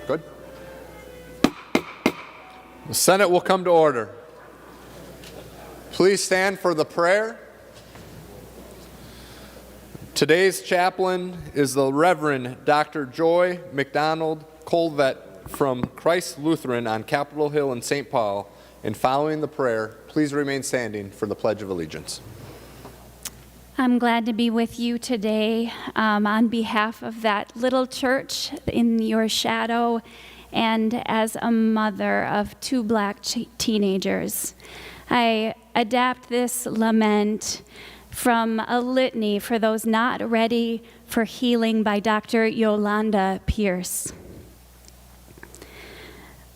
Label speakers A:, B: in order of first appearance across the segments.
A: Good. The Senate will come to order. Please stand for the prayer. Today's chaplain is the Reverend Dr. Joy McDonald Colvet from Christ Lutheran on Capitol Hill in St. Paul. And following the prayer, please remain standing for the Pledge of Allegiance.
B: I'm glad to be with you today on behalf of that little church in your shadow and as a mother of two black teenagers. I adapt this lament from a litany for those not ready for healing by Dr. Yolanda Pierce.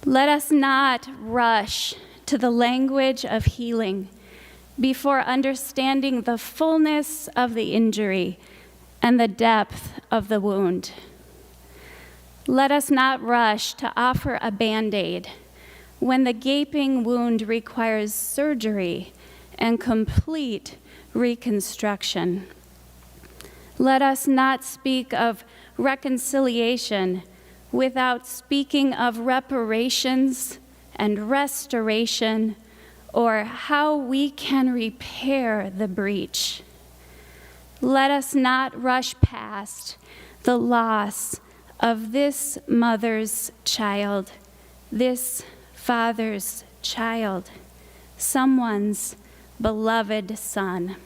B: Let us not rush to the language of healing before understanding the fullness of the injury and the depth of the wound. Let us not rush to offer a Band-Aid when the gaping wound requires surgery and complete reconstruction. Let us not speak of reconciliation without speaking of reparations and restoration, or how we can repair the breach. Let us not rush past the loss of this mother's child, this father's child, someone's beloved son.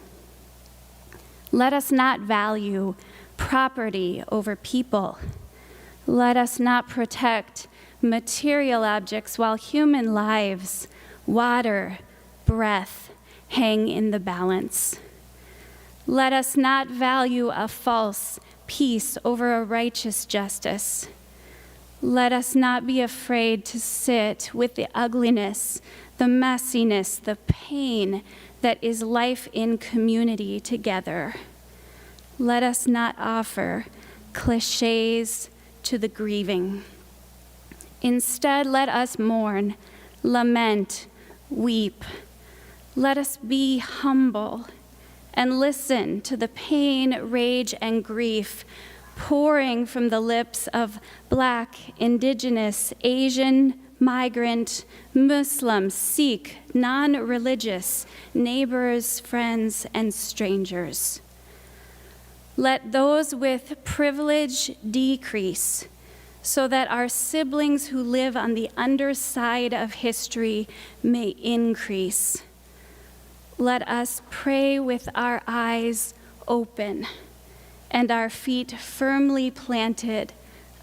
B: Let us not value property over people. Let us not protect material objects while human lives, water, breath, hang in the balance. Let us not value a false peace over a righteous justice. Let us not be afraid to sit with the ugliness, the messiness, the pain that is life in community together. Let us not offer cliches to the grieving. Instead, let us mourn, lament, weep. Let us be humble and listen to the pain, rage, and grief pouring from the lips of Black, Indigenous, Asian, migrant, Muslim, Sikh, non-religious, neighbors, friends, and strangers. Let those with privilege decrease, so that our siblings who live on the underside of history may increase. Let us pray with our eyes open and our feet firmly planted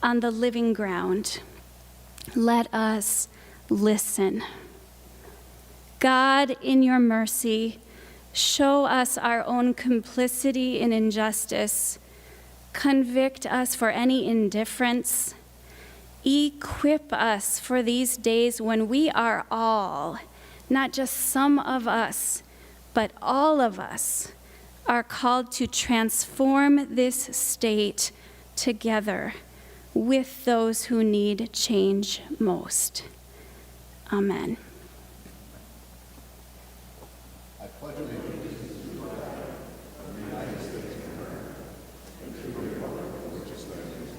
B: on the living ground. Let us listen. God, in your mercy, show us our own complicity in injustice. Convict us for any indifference. Equip us for these days when we are all, not just some of us, but all of us, are called to transform this state together with those who need change most. Amen.
A: I pledge allegiance to the flag of the United States of America and to the republic for which it stands,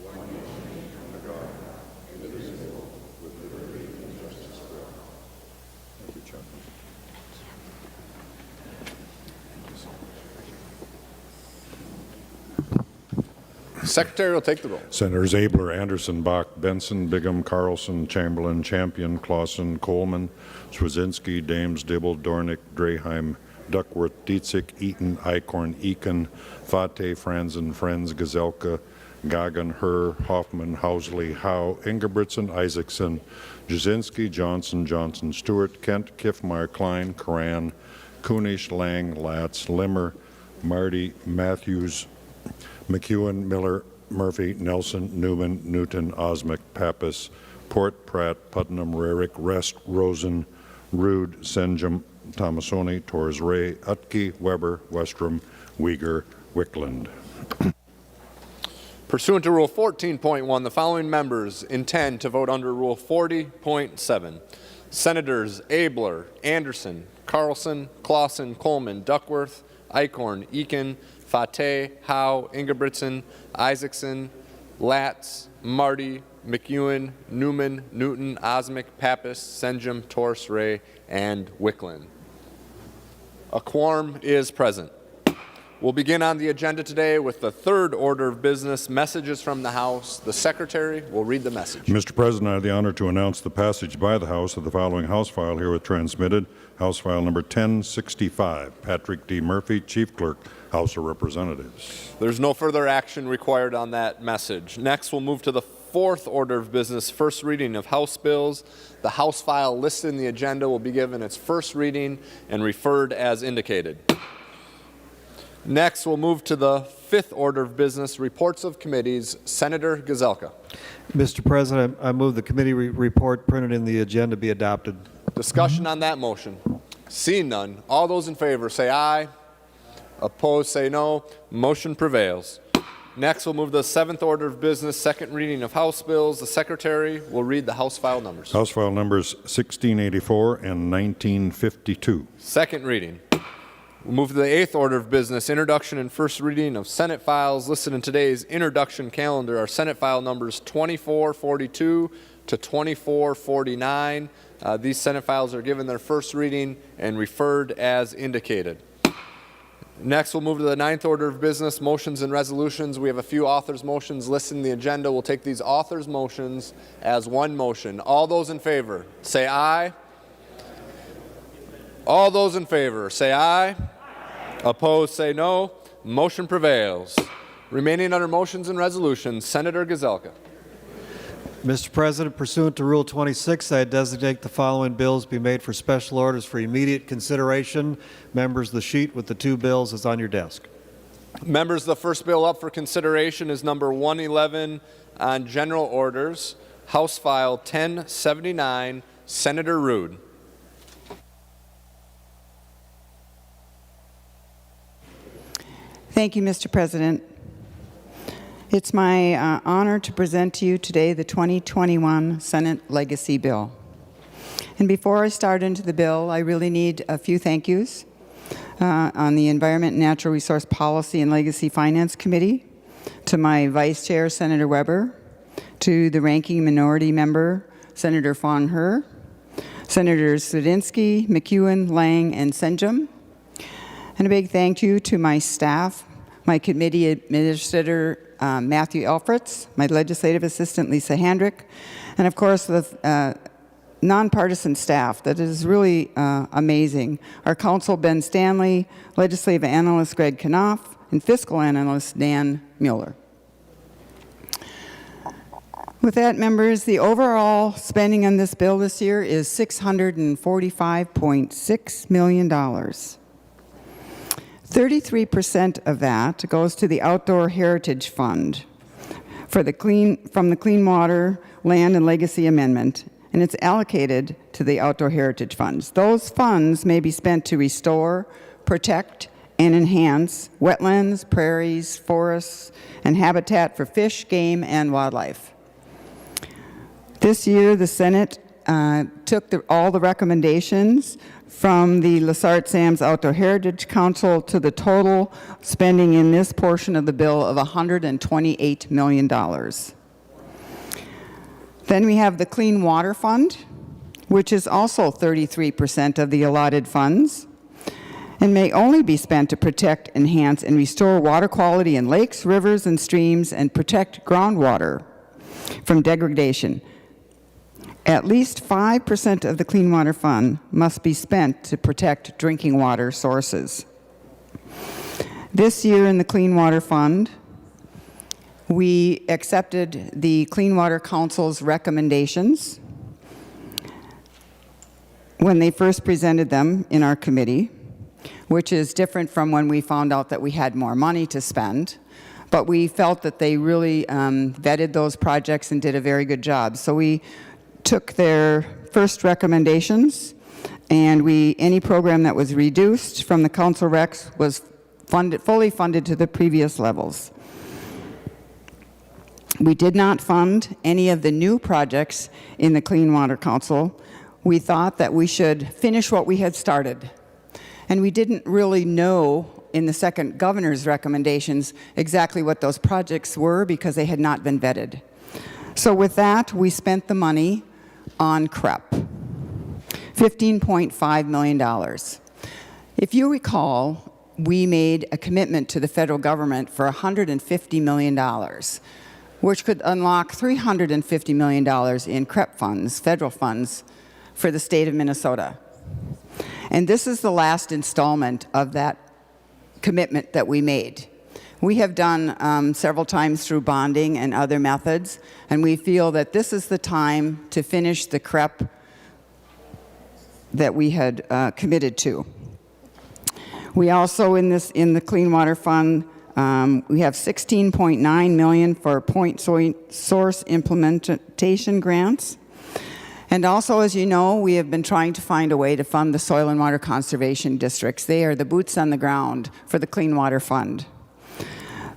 A: one nation, under God, indivisible, with liberty and justice for all. Thank you, Chuck. Secretary will take the roll.
C: Senators Abler, Anderson, Bach, Benson, Bigham, Carlson, Chamberlain, Champion, Clausen, Coleman, Swedzinski, Dames, Dibble, Dornick, Draheim, Duckworth, Dietzick, Eaton, Eichhorn, Eakin, Fate, Franzen, Friends, Gazelka, Gagan, Herr, Hoffman, Housley, Howe, Ingebrigtsen, Isaacson, Jasinski, Johnson, Johnson, Stewart, Kent, Kiffmeyer, Klein, Karan, Kunish, Lang, Latz, Limmer, Marty, Matthews, McEwen, Miller, Murphy, Nelson, Newman, Newton, Osmic, Pappas, Port, Pratt, Putnam, Rarick, Rest, Rosen, Rude, Senjum, Tomasoni, Torres Ray, Utke, Weber, Westrom, Uyghur, Wickland.
A: Pursuant to Rule 14.1, the following members intend to vote under Rule 40.7.
D: Senators Abler, Anderson, Carlson, Clausen, Coleman, Duckworth, Eichhorn, Eakin, Fateh, Howe, Ingebrigtsen, Isaacson, Latz, Marty, McEwen, Newman, Newton, Osmic, Pappas, Senjum, Torse, Ray, and Wicklund. A quorum is present. We'll begin on the agenda today with the third order of business, messages from the House. The Secretary will read the message.
C: Mr. President, I have the honor to announce the passage by the House of the following House file herewith transmitted. House File Number 1065. Patrick D. Murphy, Chief Clerk, House of Representatives.
D: There's no further action required on that message. Next, we'll move to the fourth order of business, first reading of House bills. The House file listed in the agenda will be given its first reading and referred as indicated. Next, we'll move to the fifth order of business, reports of committees. Senator Gazelka.
E: Mr. President, I move the committee report printed in the agenda be adopted.
D: Discussion on that motion. Seeing none, all those in favor say aye. Opposed say no. Motion prevails. Next, we'll move to the seventh order of business, second reading of House bills. The Secretary will read the House file numbers.
C: House File Numbers 1684 and 1952.
D: Second reading. We'll move to the eighth order of business, introduction and first reading of Senate files. Listed in today's introduction calendar are Senate file numbers 2442 to 2449. These Senate files are given their first reading and referred as indicated. Next, we'll move to the ninth order of business, motions and resolutions. We have a few authors' motions listed in the agenda. We'll take these authors' motions as one motion. All those in favor, say aye. All those in favor, say aye. Opposed, say no. Motion prevails. Remaining under motions and resolutions, Senator Gazelka.
E: Mr. President, pursuant to Rule 26, I designate the following bills be made for special orders for immediate consideration. Members, the sheet with the two bills is on your desk.
D: Members, the first bill up for consideration is number 111 on general orders, House File 1079, Senator Rude.
F: Thank you, Mr. President. It's my honor to present to you today the 2021 Senate Legacy Bill. And before I start into the bill, I really need a few thank yous on the Environment and Natural Resource Policy and Legacy Finance Committee, to my Vice Chair, Senator Weber, to the Ranking Minority Member, Senator Von Herr, Senators Swedzinski, McEwen, Lang, and Senjum. And a big thank you to my staff, my committee administrator, Matthew Elfritz, my legislative assistant, Lisa Handrick, and of course the nonpartisan staff that is really amazing. Our counsel, Ben Stanley, legislative analyst, Greg Knopf, and fiscal analyst, Dan Mueller. With that, members, the overall spending on this bill this year is $645.6 million. 33% of that goes to the Outdoor Heritage Fund from the Clean Water, Land, and Legacy Amendment, and it's allocated to the Outdoor Heritage Funds. Those funds may be spent to restore, protect, and enhance wetlands, prairies, forests, and habitat for fish, game, and wildlife. This year, the Senate took all the recommendations from the Lessart Sam's Outdoor Heritage Council to the total spending in this portion of the bill of $128 million. Then we have the Clean Water Fund, which is also 33% of the allotted funds and may only be spent to protect, enhance, and restore water quality in lakes, rivers, and streams, and protect groundwater from degradation. At least 5% of the Clean Water Fund must be spent to protect drinking water sources. This year in the Clean Water Fund, we accepted the Clean Water Council's recommendations when they first presented them in our committee, which is different from when we found out that we had more money to spend. But we felt that they really vetted those projects and did a very good job. So we took their first recommendations, and any program that was reduced from the council recs was fully funded to the previous levels. We did not fund any of the new projects in the Clean Water Council, we thought that we should finish what we had started. And we didn't really know in the second governor's recommendations exactly what those projects were because they had not been vetted. So with that, we spent the money on CREP, $15.5 million. If you recall, we made a commitment to the federal government for $150 million, which could unlock $350 million in CREP funds, federal funds, for the state of Minnesota. And this is the last installment of that commitment that we made. We have done several times through bonding and other methods, and we feel that this is the time to finish the CREP that we had committed to. We also, in the Clean Water Fund, we have $16.9 million for point source implementation grants. And also, as you know, we have been trying to find a way to fund the soil and water conservation districts. They are the boots on the ground for the Clean Water Fund.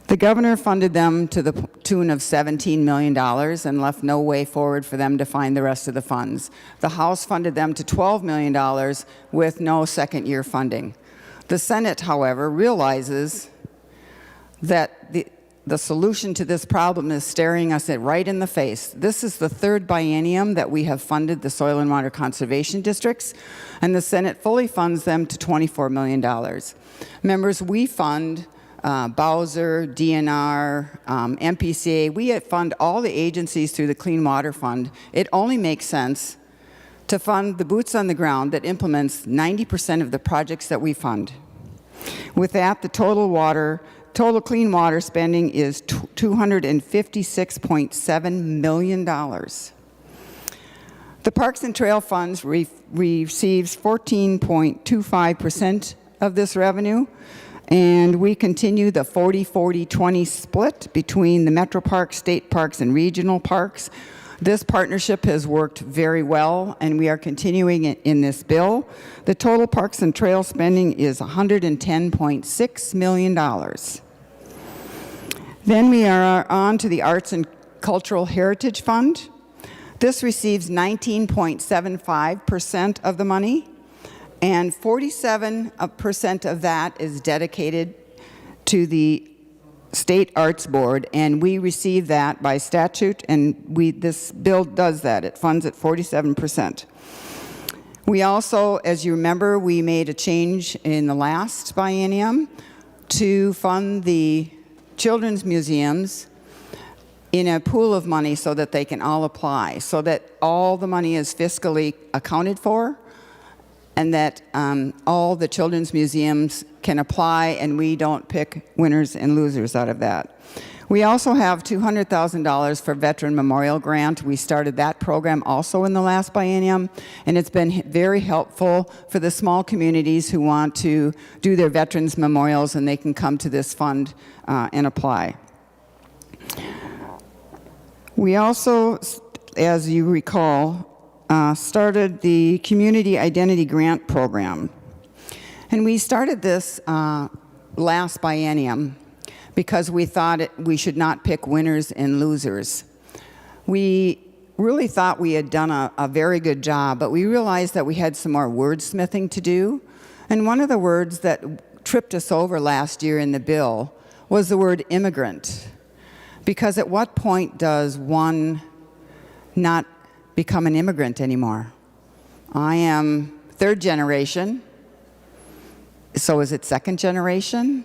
F: The governor funded them to the tune of $17 million and left no way forward for them to find the rest of the funds. The House funded them to $12 million with no second-year funding. The Senate, however, realizes that the solution to this problem is staring us right in the face. This is the third biennium that we have funded the soil and water conservation districts, and the Senate fully funds them to $24 million. Members, we fund Bowser, DNR, MPCA. We fund all the agencies through the Clean Water Fund. It only makes sense to fund the boots on the ground that implements 90% of the projects that we fund. With that, the total clean water spending is $256.7 million. The Parks and Trail Funds receives 14.25% of this revenue, and we continue the 40-40-20 split between the Metro Parks, state parks, and regional parks. This partnership has worked very well, and we are continuing it in this bill. The total Parks and Trail spending is $110.6 million. Then we are on to the Arts and Cultural Heritage Fund. This receives 19.75% of the money, and 47% of that is dedicated to the State Arts Board, and we receive that by statute, and this bill does that. It funds at 47%. We also, as you remember, we made a change in the last biennium to fund the children's museums in a pool of money so that they can all apply, so that all the money is fiscally accounted for, and that all the children's museums can apply, and we don't pick winners and losers out of that. We also have $200,000 for Veteran Memorial Grant. We started that program also in the last biennium, and it's been very helpful for the small communities who want to do their veterans memorials, and they can come to this fund and apply. We also, as you recall, started the Community Identity Grant Program. And we started this last biennium because we thought we should not pick winners and losers. We really thought we had done a very good job, but we realized that we had some more wordsmithing to do. And one of the words that tripped us over last year in the bill was the word immigrant. Because at what point does one not become an immigrant anymore? I am third generation. So is it second generation?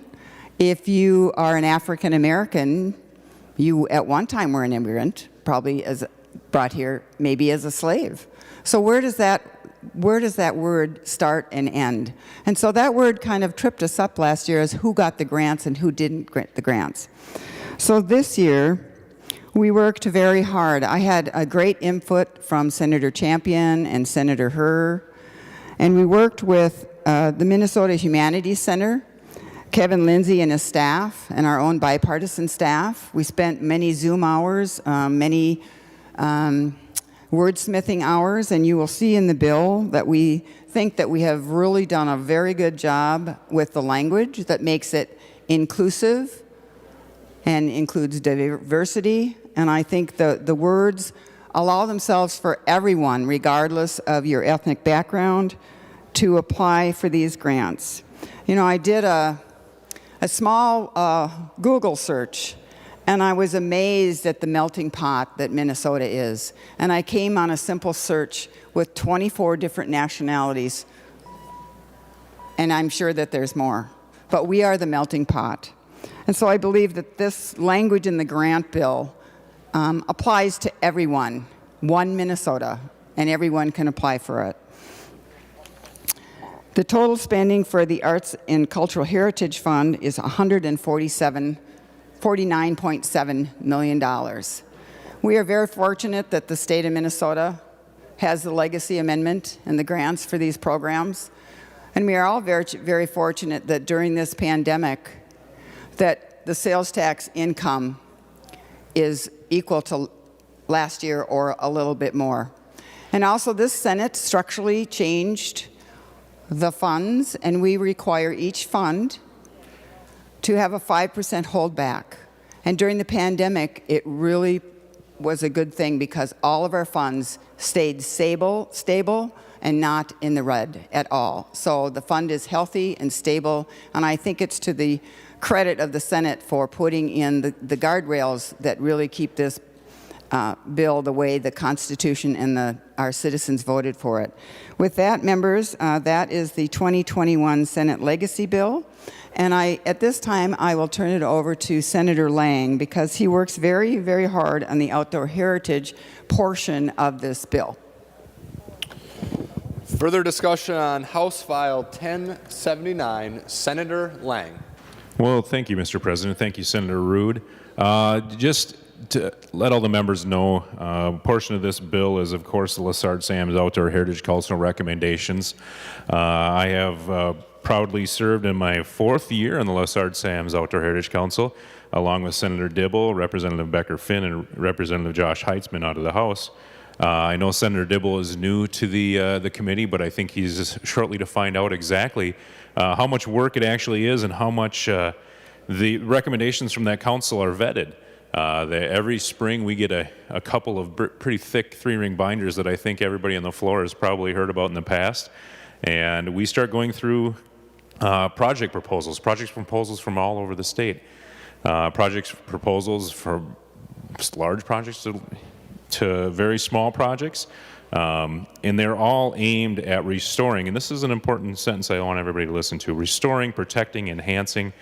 F: If you are an African American, you at one time were an immigrant, probably brought here maybe as a slave. So where does that word start and end? And so that word kind of tripped us up last year as who got the grants and who didn't get the grants. So this year, we worked very hard. I had a great input from Senator Champion and Senator Herr, and we worked with the Minnesota Humanities Center, Kevin Lindsay and his staff, and our own bipartisan staff. We spent many Zoom hours, many wordsmithing hours, and you will see in the bill that we think that we have really done a very good job with the language that makes it inclusive and includes diversity. And I think the words allow themselves for everyone, regardless of your ethnic background, to apply for these grants. You know, I did a small Google search, and I was amazed at the melting pot that Minnesota is. And I came on a simple search with 24 different nationalities, and I'm sure that there's more. But we are the melting pot. And so I believe that this language in the grant bill applies to everyone, one Minnesota, and everyone can apply for it. The total spending for the Arts and Cultural Heritage Fund is $49.7 million. We are very fortunate that the state of Minnesota has the legacy amendment and the grants for these programs. And we are all very, very fortunate that during this pandemic, that the sales tax income is equal to last year or a little bit more. And also this Senate structurally changed the funds, and we require each fund to have a 5% holdback. And during the pandemic, it really was a good thing because all of our funds stayed stable and not in the red at all. So the fund is healthy and stable, and I think it's to the credit of the Senate for putting in the guardrails that really keep this bill the way the Constitution and our citizens voted for it. With that, members, that is the 2021 Senate Legacy Bill. And at this time, I will turn it over to Senator Lang because he works very, very hard on the outdoor heritage portion of this bill.
D: Further discussion on House File 1079, Senator Lang.
G: Well, thank you, Mr. President. Thank you, Senator Rude. Just to let all the members know, a portion of this bill is, of course, the Lessard-Sams Outdoor Heritage Council recommendations. I have proudly served in my 4th year on the Lessard-Sams Outdoor Heritage Council, along with Senator Dibble, Representative Becker Finn, and Representative Josh Heitzman out of the House. I know Senator Dibble is new to the committee, but I think he's shortly to find out exactly how much work it actually is and how much the recommendations from that council are vetted. Every spring we get a couple of pretty thick 3-ring binders that I think everybody on the floor has probably heard about in the past. And we start going through project proposals from all over the state. Proposals from large projects to very small projects. And they're all aimed at restoring, and this is an important sentence I want everybody to listen to, restoring, protecting, enhancing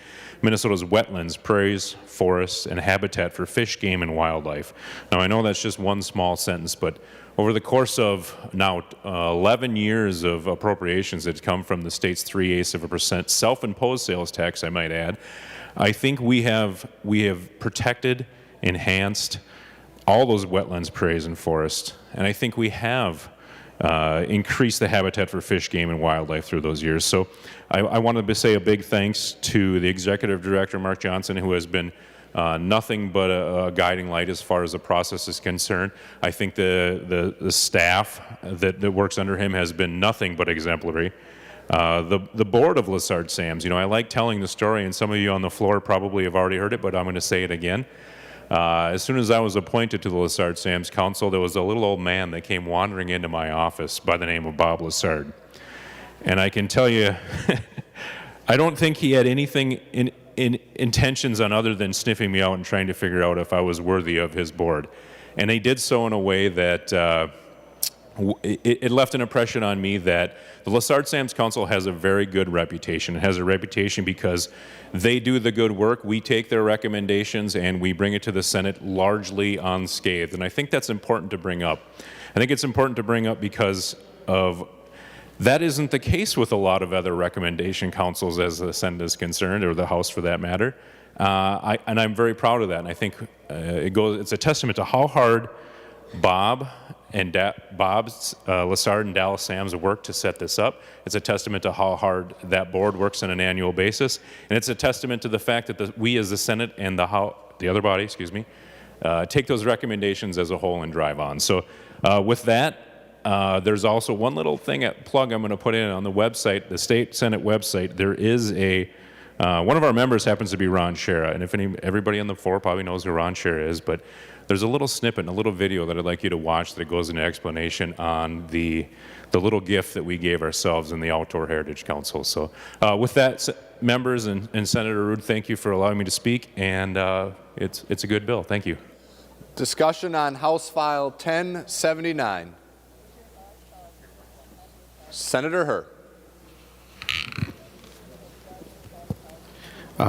G: Minnesota's wetlands, prairies, forests, and habitat for fish, game, and wildlife. Now, I know that's just one small sentence, but over the course of now 11 years of appropriations that come from the state's 0.3% self-imposed sales tax, I might add, I think we have protected, enhanced all those wetlands, prairies, and forests, and I think we have increased the habitat for fish, game, and wildlife through those years. So I wanted to say a big thanks to the Executive Director, Mark Johnson, who has been nothing but a guiding light as far as the process is concerned. I think the staff that works under him has been nothing but exemplary. The board of Lessard-Sams, you know, I like telling the story, and some of you on the floor probably have already heard it, but I'm going to say it again. As soon as I was appointed to the Lessard-Sams Council, there was a little old man that came wandering into my office by the name of Bob Lessard. And I can tell you, I don't think he had anything in intentions on other than sniffing me out and trying to figure out if I was worthy of his board. And he did so in a way that it left an impression on me that the Lessard-Sams Council has a very good reputation. It has a reputation because they do the good work, we take their recommendations, and we bring it to the Senate largely unscathed. And I think that's important to bring up. I think it's important to bring up because of that isn't the case with a lot of other recommendation councils as the Senate is concerned, or the House for that matter. And I'm very proud of that. And I think it's a testament to how hard Bob Lessard and Dallas Sams worked to set this up. It's a testament to how hard that board works on an annual basis. And it's a testament to the fact that we as the Senate and the other body, take those recommendations as a whole and drive on. So with that, there's also one little plug I'm going to put in on the website, the State Senate website. There is a One of our members happens to be Ron Shera, and if everybody on the floor probably knows who Ron Shera is, but there's a little snippet and a little video that I'd like you to watch that goes into explanation on the little gift that we gave ourselves in the Outdoor Heritage Council. So with that, members and Senator Ruud, thank you for allowing me to speak, and it's a good bill. Thank you.
D: Discussion on House File 1079. Senator Herr.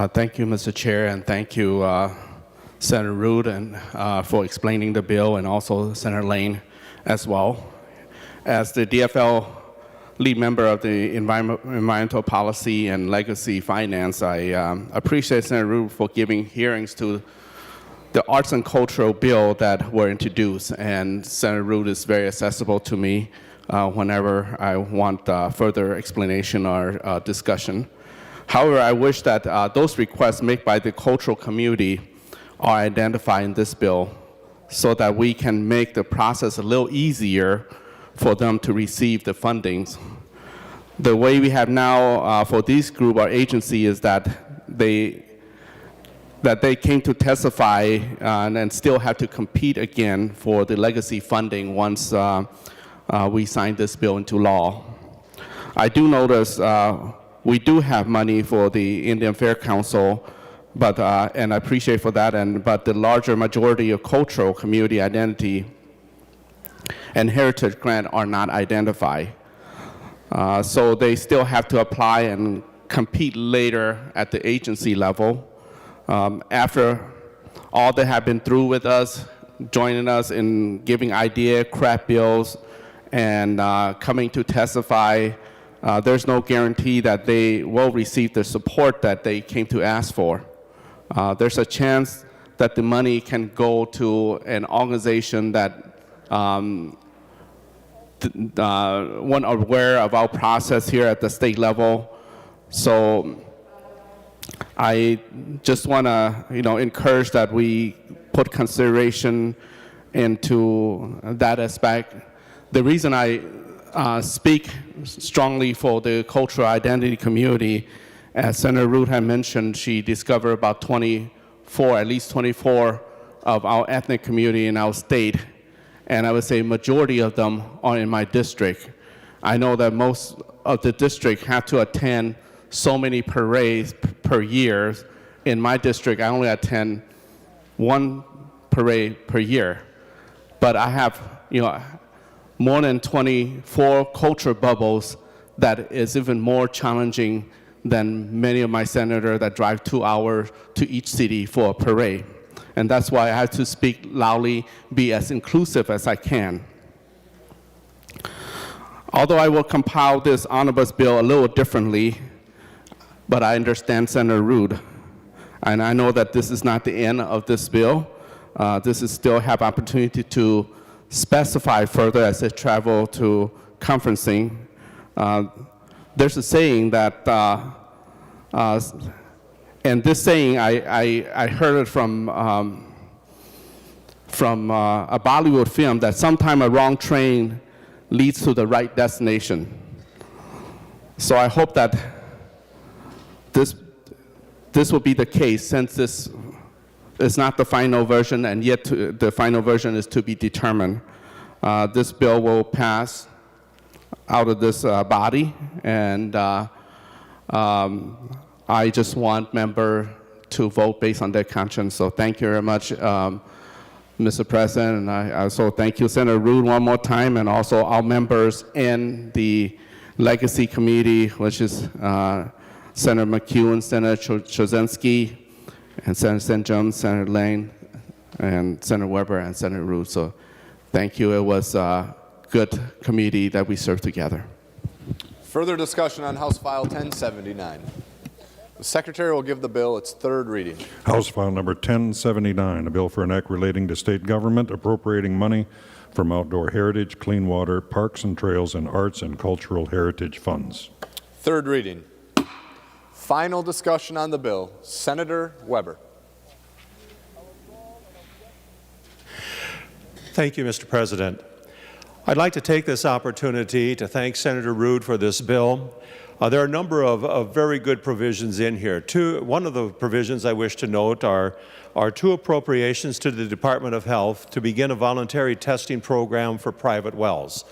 H: Thank you, Mr. Chair, and thank you, Senator Ruud, and for explaining the bill, and also Senator Lane as well. As the DFL lead member of the Environmental Policy and Legacy Finance, I appreciate Senator Ruud for giving hearings to the arts and cultural bill that were introduced, and Senator Ruud is very accessible to me whenever I want further explanation or discussion. However, I wish that those requests made by the cultural community are identified in this bill so that we can make the process a little easier for them to receive the fundings. The way we have now for this group or agency is that they came to testify and still have to compete again for the legacy funding once we sign this bill into law. I do notice we do have money for the Indian Fair Council, but and I appreciate for that. But the larger majority of cultural community identity and heritage grant are not identified, so they still have to apply and compete later at the agency level. After all they have been through with us, joining us in giving idea, craft bills, and coming to testify, there's no guarantee that they will receive the support that they came to ask for. There's a chance that the money can go to an organization that weren't aware of our process here at the state level. So I just want to, encourage that we put consideration into that aspect. The reason I speak strongly for the cultural identity community, as Senator Ruud had mentioned, she discovered about at least 24 of our ethnic community in our state, and I would say majority of them are in my district. I know that most of the district have to attend so many parades per year. In my district, I only attend one parade per year, but I have, more than 24 culture bubbles that is even more challenging than many of my senators that drive 2 hours to each city for a parade. And that's why I have to speak loudly, be as inclusive as I can. Although I will compile this omnibus bill a little differently, but I understand Senator Ruud. And I know that this is not the end of this bill. This is still have opportunity to specify further as they travel to conferencing. There's a saying that, and this saying I heard it from a Bollywood film, that sometime a wrong train leads to the right destination. So I hope that this will be the case, since this is not the final version, and yet the final version is to be determined. This bill will pass out of this body, and I just want members to vote based on their conscience. So thank you very much, Mr. President, and I also thank you, Senator Ruud, one more time, and also our members in the Legacy Committee, which is Senator McEwen, Senator Chorzynski, and Senator St. John, Senator Lane, and Senator Weber, and Senator Ruud. So thank you. It was a good committee that we served together.
D: Further discussion on House File 1079. The Secretary will give the bill its third reading.
C: House File Number 1079, a bill for an act relating to state government appropriating money from outdoor heritage, clean water, parks and trails, and arts and cultural heritage funds.
D: Third reading. Final discussion on the bill. Senator Weber.
I: Thank you, Mr. President. I'd like to take this opportunity to thank Senator Ruud for this bill. There are a number of very good provisions in here. One of the provisions I wish to note are two appropriations to the Department of Health to begin a voluntary testing program for private wells.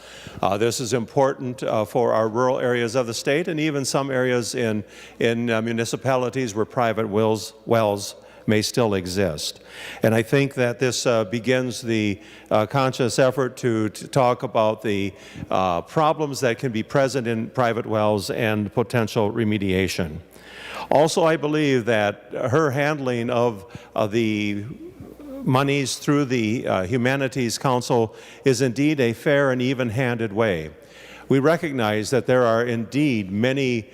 I: This is important for our rural areas of the state and even some areas in municipalities where private wells may still exist. And I think that this begins the conscious effort to talk about the problems that can be present in private wells and potential remediation. Also, I believe that her handling of the monies through the Humanities Council is indeed a fair and even-handed way. We recognize that there are indeed many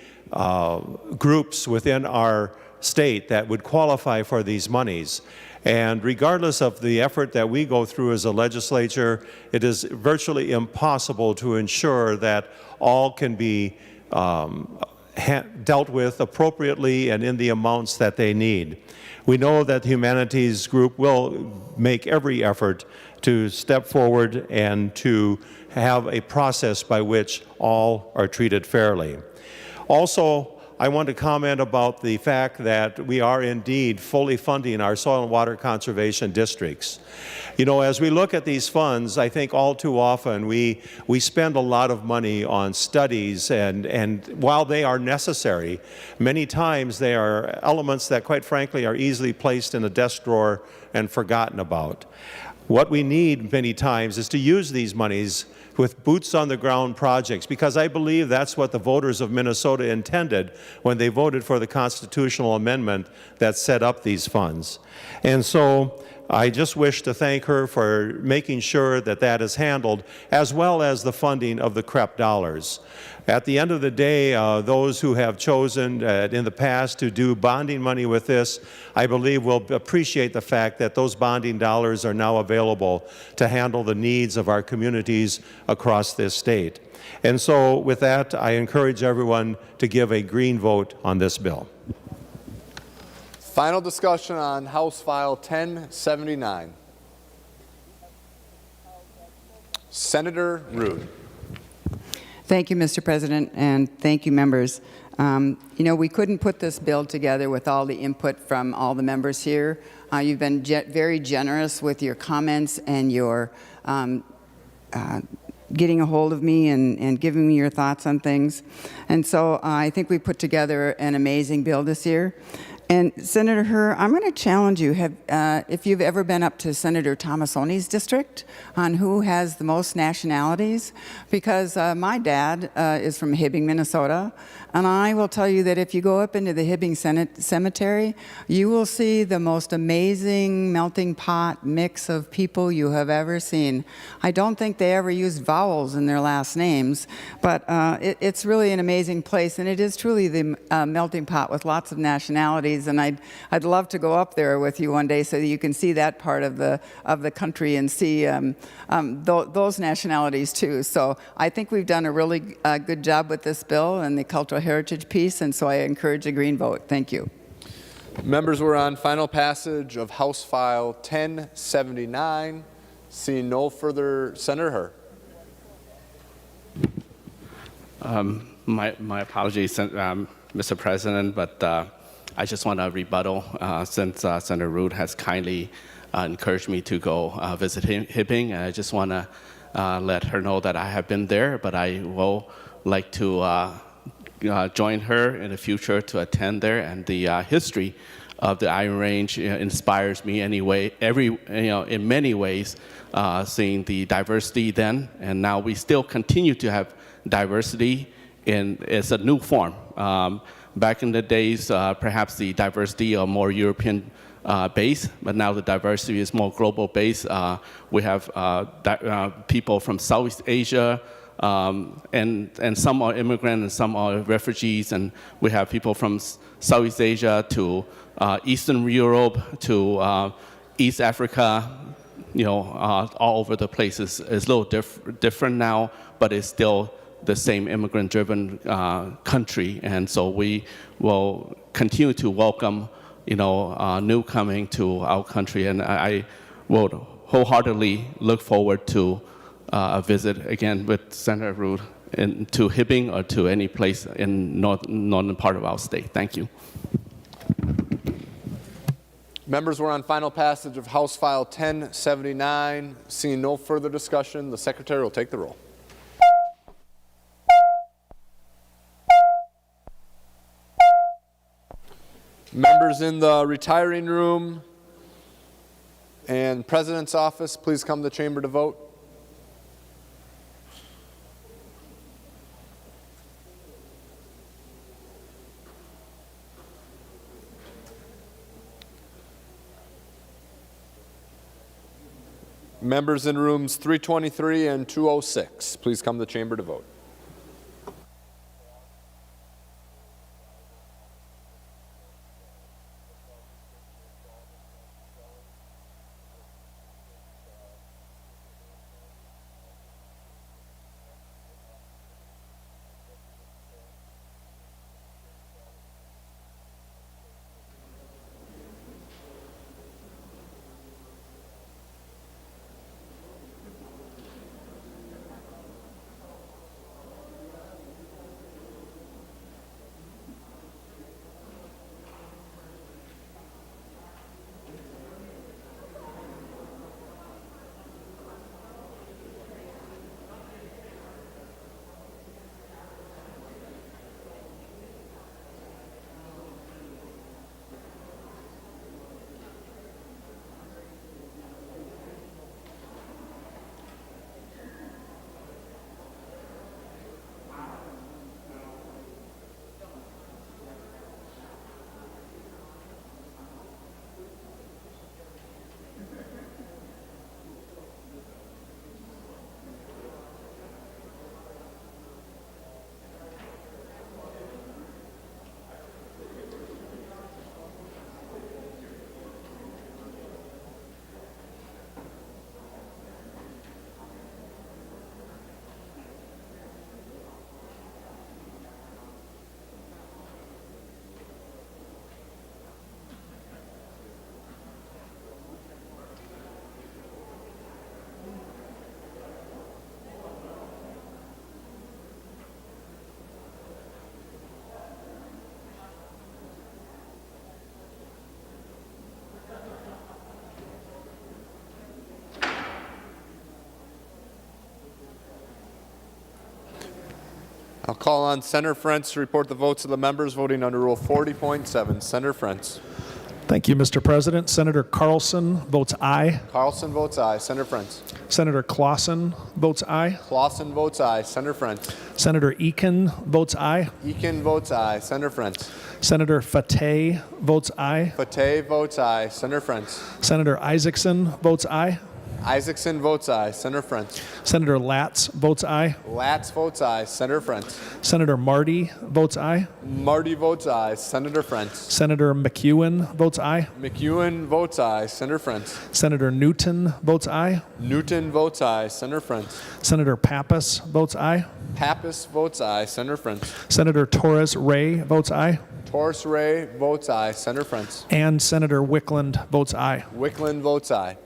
I: groups within our state that would qualify for these monies. And regardless of the effort that we go through as a legislature, it is virtually impossible to ensure that all can be dealt with appropriately and in the amounts that they need. We know that the Humanities Group will make every effort to step forward and to have a process by which all are treated fairly. Also, I want to comment about the fact that we are indeed fully funding our soil and water conservation districts. You know, as we look at these funds, I think all too often we spend a lot of money on studies, and while they are necessary, many times they are elements that, quite frankly, are easily placed in a desk drawer and forgotten about. What we need many times is to use these monies with boots-on-the-ground projects, because I believe that's what the voters of Minnesota intended when they voted for the constitutional amendment that set up these funds. And so I just wish to thank her for making sure that that is handled, as well as the funding of the CREP dollars. At the end of the day, those who have chosen in the past to do bonding money with this, I believe will appreciate the fact that those bonding dollars are now available to handle the needs of our communities across this state. And so with that, I encourage everyone to give a green vote on this bill.
D: Final discussion on House File 1079. Senator Ruud.
F: Thank you, Mr. President, and thank you, members. You know, we couldn't put this bill together with all the input from all the members here. You've been very generous with your comments and your getting a hold of me and giving me your thoughts on things. And so I think we put together an amazing bill this year. And Senator Herr, I'm going to challenge you, if you've ever been up to Senator Tomassoni's district on who has the most nationalities, because my dad is from Hibbing, Minnesota, and I will tell you that if you go up into the Hibbing Cemetery, you will see the most amazing melting pot mix of people you have ever seen. I don't think they ever use vowels in their last names, but it's really an amazing place, and it is truly the melting pot with lots of nationalities. And I'd love to go up there with you one day so that you can see that part of the country and see those nationalities too. So I think we've done a really good job with this bill and the cultural heritage piece, and so I encourage a green vote. Thank you.
D: Members, we're on final passage of House File 1079. Seeing no further, Senator Herr.
H: My apologies, Mr. President, but I just want to rebuttal since Senator Ruud has kindly encouraged me to go visit Hibbing. I just want to let her know that I have been there, but I will like to join her in the future to attend there. And the history of the Iron Range inspires me anyway. In many ways, seeing the diversity then, and now we still continue to have diversity it's a new form. Back in the days, perhaps the diversity are more European based, but now the diversity is more global based. We have people from Southeast Asia, and some are immigrants and some are refugees, and we have people from Southeast Asia to Eastern Europe to East Africa, all over the place. It's a little different now, but it's still the same immigrant-driven country, and so we will continue to welcome, newcoming to our country, and I will wholeheartedly look forward to a visit again with Senator Rood to Hibbing or to any place in northern part of our state. Thank you.
D: Members, we're on final passage of House File 1079. Seeing no further discussion, the Secretary will take the roll. Members in the retiring room and President's office, please come to the chamber to vote. Members in rooms 323 and 206, please come to the chamber to vote. I'll call on Senator Frentz to report the votes of the members voting under Rule 40.7. Senator Frentz.
J: Thank you, Mr. President. Senator Carlson votes aye.
D: Carlson votes aye. Senator Frentz.
J: Senator Clausen votes aye.
D: Clausen votes aye. Senator Frentz.
J: Senator Eakin votes aye.
D: Eakin votes aye. Senator Frentz.
J: Senator Fateh votes aye.
D: Fateh votes aye. Senator Frentz.
J: Senator Isaacson votes aye.
D: Isaacson votes aye. Senator Frentz.
J: Senator Latz votes aye.
D: Latz votes aye. Senator Frentz.
J: Senator Marty votes aye.
D: Marty votes aye. Senator Frentz.
J: Senator McEwen votes aye.
D: McEwen votes aye. Senator Frentz.
J: Senator Newton votes aye.
D: Newton votes aye. Senator Frentz.
J: Senator Pappas votes aye.
D: Pappas votes aye. Senator Frentz.
J: Senator Torres Ray votes aye.
D: Torres Ray votes aye. Senator Frentz.
J: And Senator Wickland votes aye.
D: Wickland votes aye.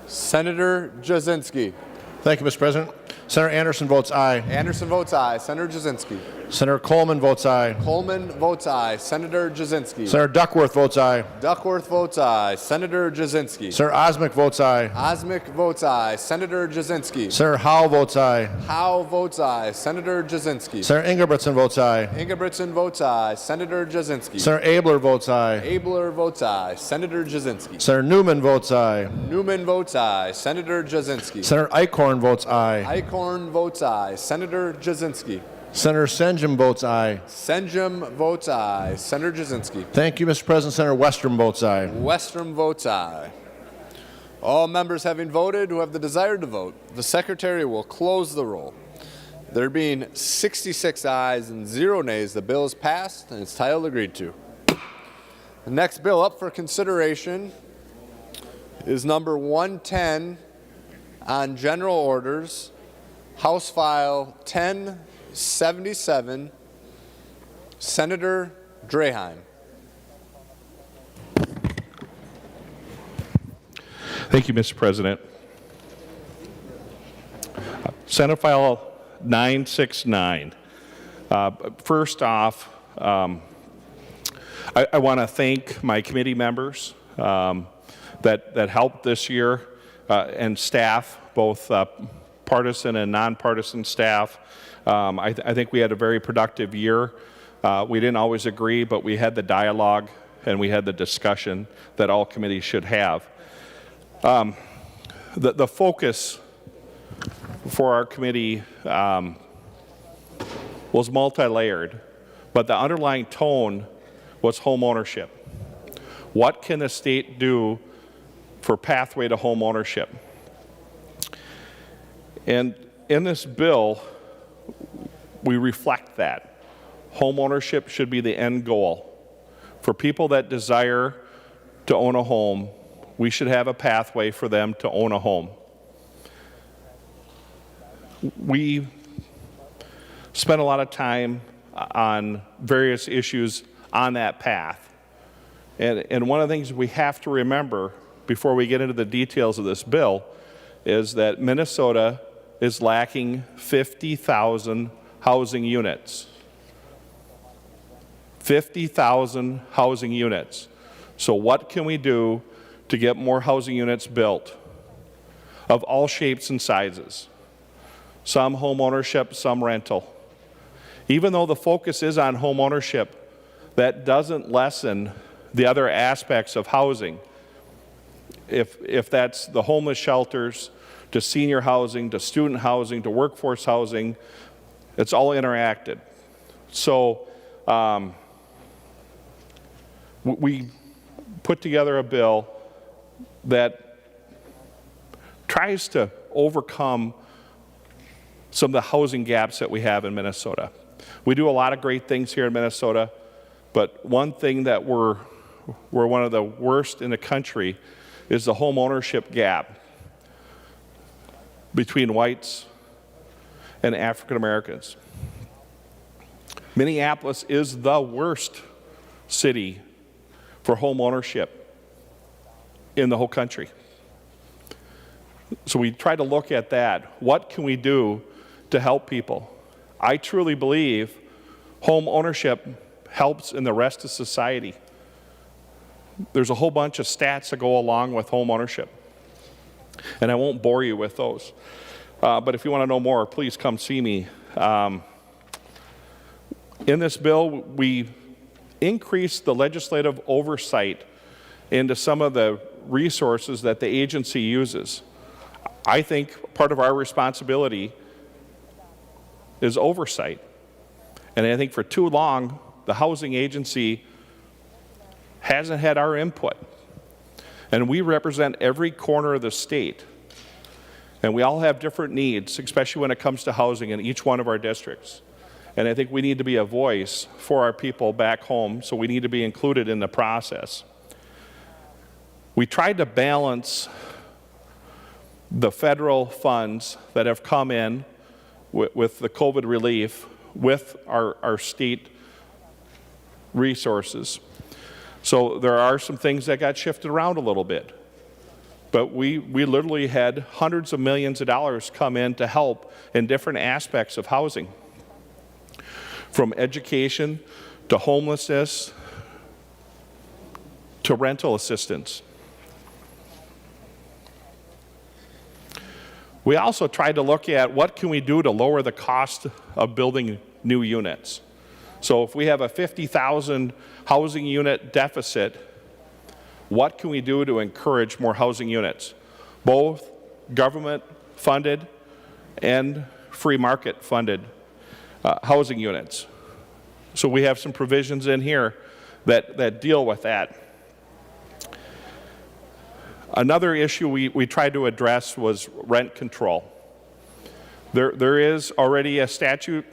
D: Senator Jasinski.
K: Thank you, Mr. President. Senator Anderson votes aye.
D: Anderson votes aye. Senator Jasinski.
K: Senator Coleman votes aye.
D: Coleman votes aye. Senator Jasinski.
K: Senator Duckworth votes aye.
D: Duckworth votes aye. Senator Jasinski.
K: Senator Osmic votes aye.
D: Osmic votes aye. Senator Jasinski.
K: Senator Howell votes aye.
D: Howe votes aye. Senator Jasinski.
K: Senator Ingebrigtsen votes aye.
D: Ingebrigtsen votes aye. Senator Jasinski.
K: Senator Abler votes aye.
D: Abler votes aye. Senator Jasinski.
K: Senator Newman votes aye.
D: Newman votes aye. Senator Jasinski.
K: Senator Eichhorn votes aye.
D: Eichhorn votes aye. Senator Jasinski.
K: Senator Senjum votes aye.
D: Senjum votes aye. Senator Jasinski.
K: Thank you, Mr. President. Senator Westrom votes aye.
D: Westrom votes aye. All members having voted who have the desire to vote, the Secretary will close the roll. There being 66 ayes and 0 nays, the bill is passed and its title agreed to. The next bill up for consideration is number 110 on general orders, House File 1077, Senator Draheim.
L: Thank you, Mr. President. Senate File 969. First off, I want to thank my committee members that helped this year and staff, both partisan and nonpartisan staff. I think we had a very productive year. We didn't always agree, but we had the dialogue and we had the discussion that all committees should have. The focus for our committee was multi-layered, but the underlying tone was home ownership. What can the state do for pathway to home ownership? And in this bill, we reflect that. Home ownership should be the end goal. For people that desire to own a home, we should have a pathway for them to own a home. We spent a lot of time on various issues on that path. And one of the things we have to remember before we get into the details of this bill is that Minnesota is lacking 50,000 housing units. 50,000 housing units. So what can we do to get more housing units built of all shapes and sizes? Some home ownership, some rental. Even though the focus is on home ownership, that doesn't lessen the other aspects of housing. If that's the homeless shelters, to senior housing, to student housing, to workforce housing, it's all interacted. So we put together a bill that tries to overcome some of the housing gaps that we have in Minnesota. We do a lot of great things here in Minnesota, but one thing that we're one of the worst in the country is the home ownership gap between whites and African Americans. Minneapolis is the worst city for home ownership in the whole country. So we try to look at that. What can we do to help people? I truly believe home ownership helps in the rest of society. There's a whole bunch of stats that go along with home ownership, and I won't bore you with those. But if you want to know more, please come see me. In this bill, we increased the legislative oversight into some of the resources that the agency uses. I think part of our responsibility is oversight. And I think for too long, the housing agency hasn't had our input. And we represent every corner of the state. And we all have different needs, especially when it comes to housing in each one of our districts. And I think we need to be a voice for our people back home, so we need to be included in the process. We tried to balance the federal funds that have come in with the COVID relief with our state resources. So there are some things that got shifted around a little bit. But we literally had hundreds of millions of dollars come in to help in different aspects of housing, from education to homelessness to rental assistance. We also tried to look at what can we do to lower the cost of building new units. So if we have a 50,000 housing unit deficit, what can we do to encourage more housing units, both government funded and free market funded housing units? So we have some provisions in here that deal with that. Another issue we tried to address was rent control. There is already a statute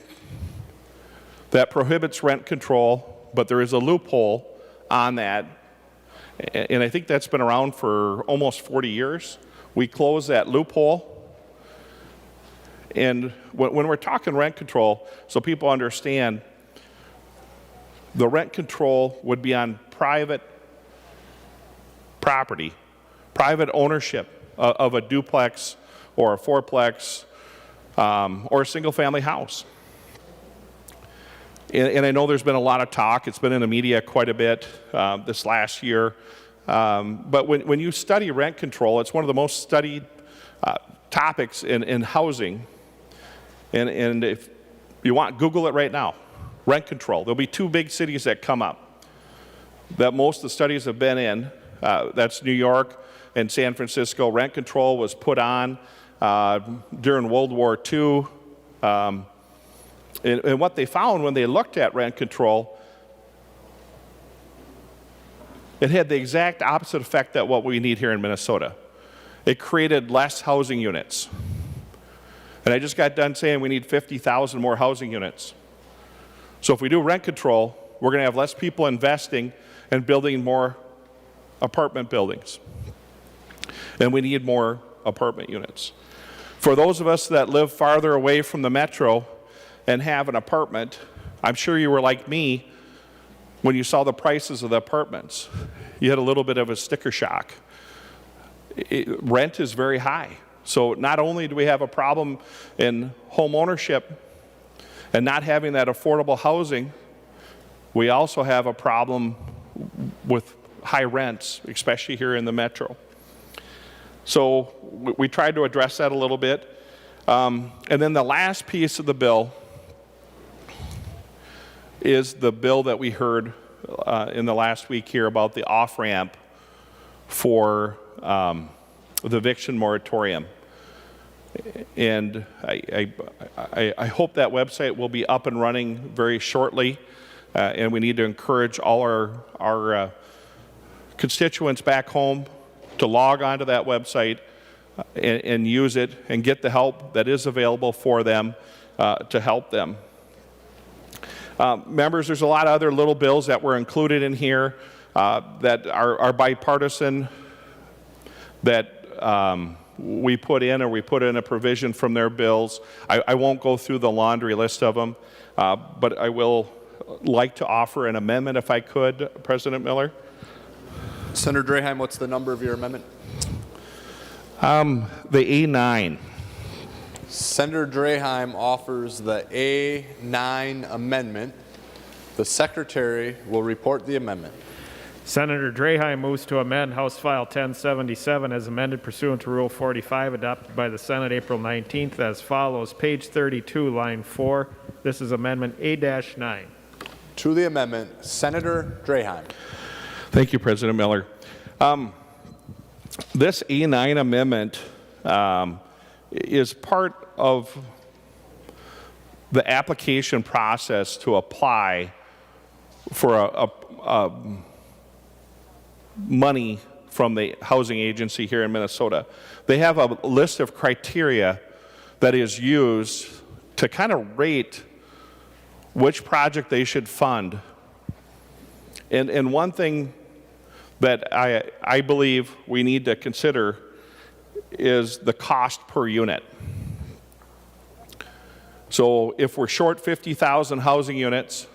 L: that prohibits rent control, but there is a loophole on that. And I think that's been around for almost 40 years. We closed that loophole. And when we're talking rent control, so people understand, the rent control would be on private property, private ownership of a duplex or a fourplex or a single-family house. And I know there's been a lot of talk. It's been in the media quite a bit this last year. But when you study rent control, it's one of the most studied topics in housing. And if you want, Google it right now. Rent control. There'll be two big cities that come up that most of the studies have been in. That's New York and San Francisco. Rent control was put on during World War II. And what they found when they looked at rent control, it had the exact opposite effect that what we need here in Minnesota. It created less housing units. And I just got done saying we need 50,000 more housing units. So if we do rent control, we're going to have less people investing and building more apartment buildings. And we need more apartment units. For those of us that live farther away from the metro and have an apartment, I'm sure you were like me when you saw the prices of the apartments. You had a little bit of a sticker shock. Rent is very high. So not only do we have a problem in home ownership and not having that affordable housing, we also have a problem with high rents, especially here in the metro. So we tried to address that a little bit. And then the last piece of the bill is the bill that we heard in the last week here about the off-ramp for the eviction moratorium. And I hope that website will be up and running very shortly. And we need to encourage all our constituents back home to log onto that website and use it and get the help that is available for them to help them. Members, there's a lot of other little bills that were included in here that are bipartisan, that we put in, or we put in a provision from their bills. I won't go through the laundry list of them, but I will like to offer an amendment if I could, President Miller.
D: Senator Draheim, what's the number of your amendment?
L: The A9.
D: Senator Draheim offers the A9 amendment. The Secretary will report the amendment.
M: Senator Draheim moves to amend House File 1077 as amended pursuant to Rule 45 adopted by the Senate April 19th as follows. Page 32, line 4. This is Amendment A-9.
D: To the amendment, Senator Draheim.
L: Thank you, President Miller. This A9 amendment is part of the application process to apply for a money from the housing agency here in Minnesota. They have a list of criteria that is used to kind of rate which project they should fund. And one thing that I believe we need to consider is the cost per unit. So if we're short 50,000 housing units,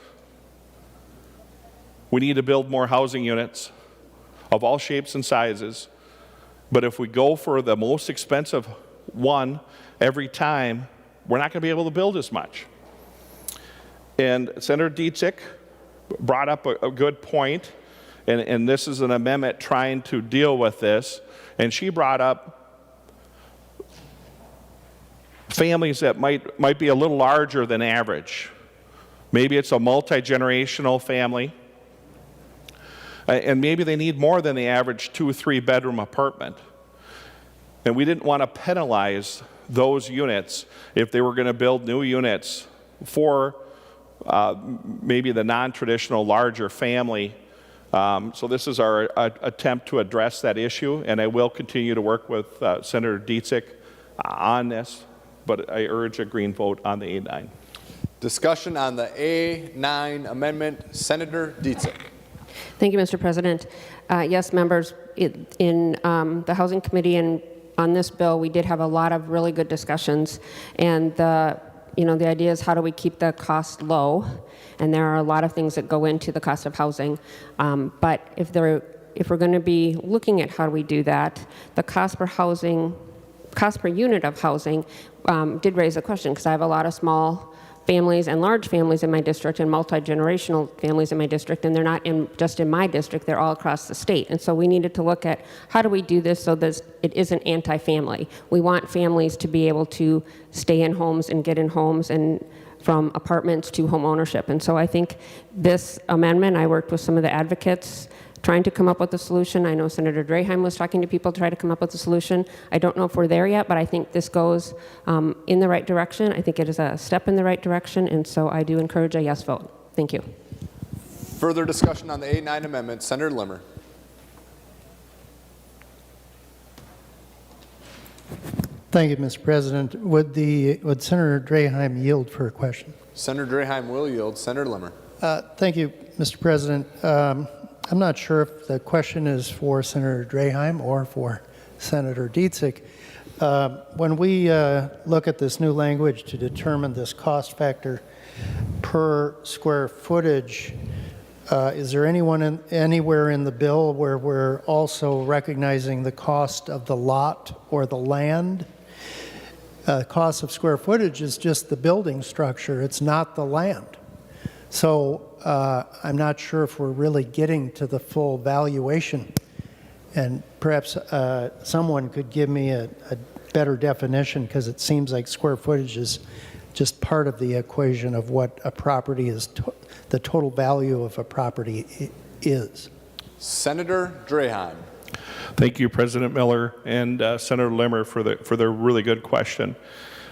L: we need to build more housing units of all shapes and sizes. But if we go for the most expensive one every time, we're not going to be able to build as much. And Senator Dietzig brought up a good point, and this is an amendment trying to deal with this. And she brought up families that might be a little larger than average. Maybe it's a multi-generational family, and maybe they need more than the average 2 or 3 bedroom apartment. And we didn't want to penalize those units if they were going to build new units for maybe the non-traditional larger family. So this is our attempt to address that issue, and I will continue to work with Senator Dietzig on this, but I urge a green vote on the A9.
D: Discussion on the A9 amendment. Senator Dietzig.
N: Thank you, Mr. President. Yes, members, in the Housing Committee and on this bill, we did have a lot of really good discussions, and the idea is how do we keep the cost low, and there are a lot of things that go into the cost of housing, but if we're going to be looking at how do we do that, the cost per unit of housing did raise a question, because I have a lot of small families and large families in my district and multi-generational families in my district, and they're not just in my district, they're all across the state. And so we needed to look at how do we do this so that it isn't anti-family. We want families to be able to stay in homes and get in homes, and from apartments to home ownership. And so I think this amendment, I worked with some of the advocates trying to come up with a solution. I know Senator Draheim was talking to people to try to come up with a solution. I don't know if we're there yet, but I think this goes in the right direction. I think it is a step in the right direction, and so I do encourage a yes vote. Thank you.
D: Further discussion on the A9 amendment. Senator Limmer.
O: Thank you, Mr. President. Would Senator Draheim yield for a question?
D: Senator Draheim will yield. Senator Limmer.
O: Thank you, Mr. President. I'm not sure if the question is for Senator Draheim or for Senator Dietzig. When we look at this new language to determine this cost factor per square footage, is there anywhere in the bill where we're also recognizing the cost of the lot or the land? Cost of square footage is just the building structure. It's not the land. So I'm not sure if we're really getting to the full valuation. And perhaps someone could give me a better definition, because it seems like square footage is just part of the equation of what a property is, the total value of a property is.
D: Senator Draheim.
L: Thank you, President Miller and Senator Limmer, for the really good question.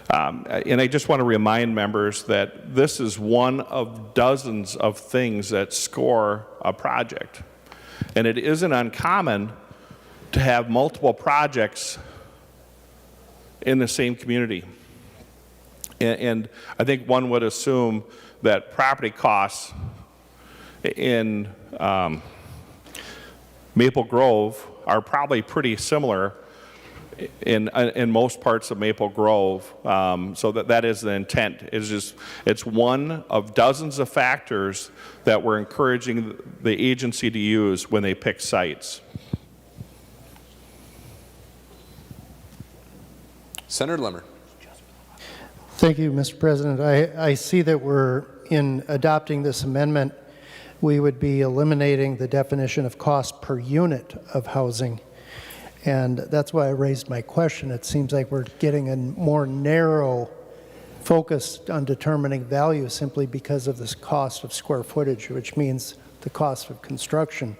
L: And I just want to remind members that this is one of dozens of things that score a project. And it isn't uncommon to have multiple projects in the same community. And I think one would assume that property costs in Maple Grove are probably pretty similar in most parts of Maple Grove, so that is the intent. It's one of dozens of factors that we're encouraging the agency to use when they pick sites.
D: Senator Limmer.
O: Thank you, Mr. President. I see that in adopting this amendment, we would be eliminating the definition of cost per unit of housing. And that's why I raised my question. It seems like we're getting a more narrow focus on determining value simply because of this cost of square footage, which means the cost of construction.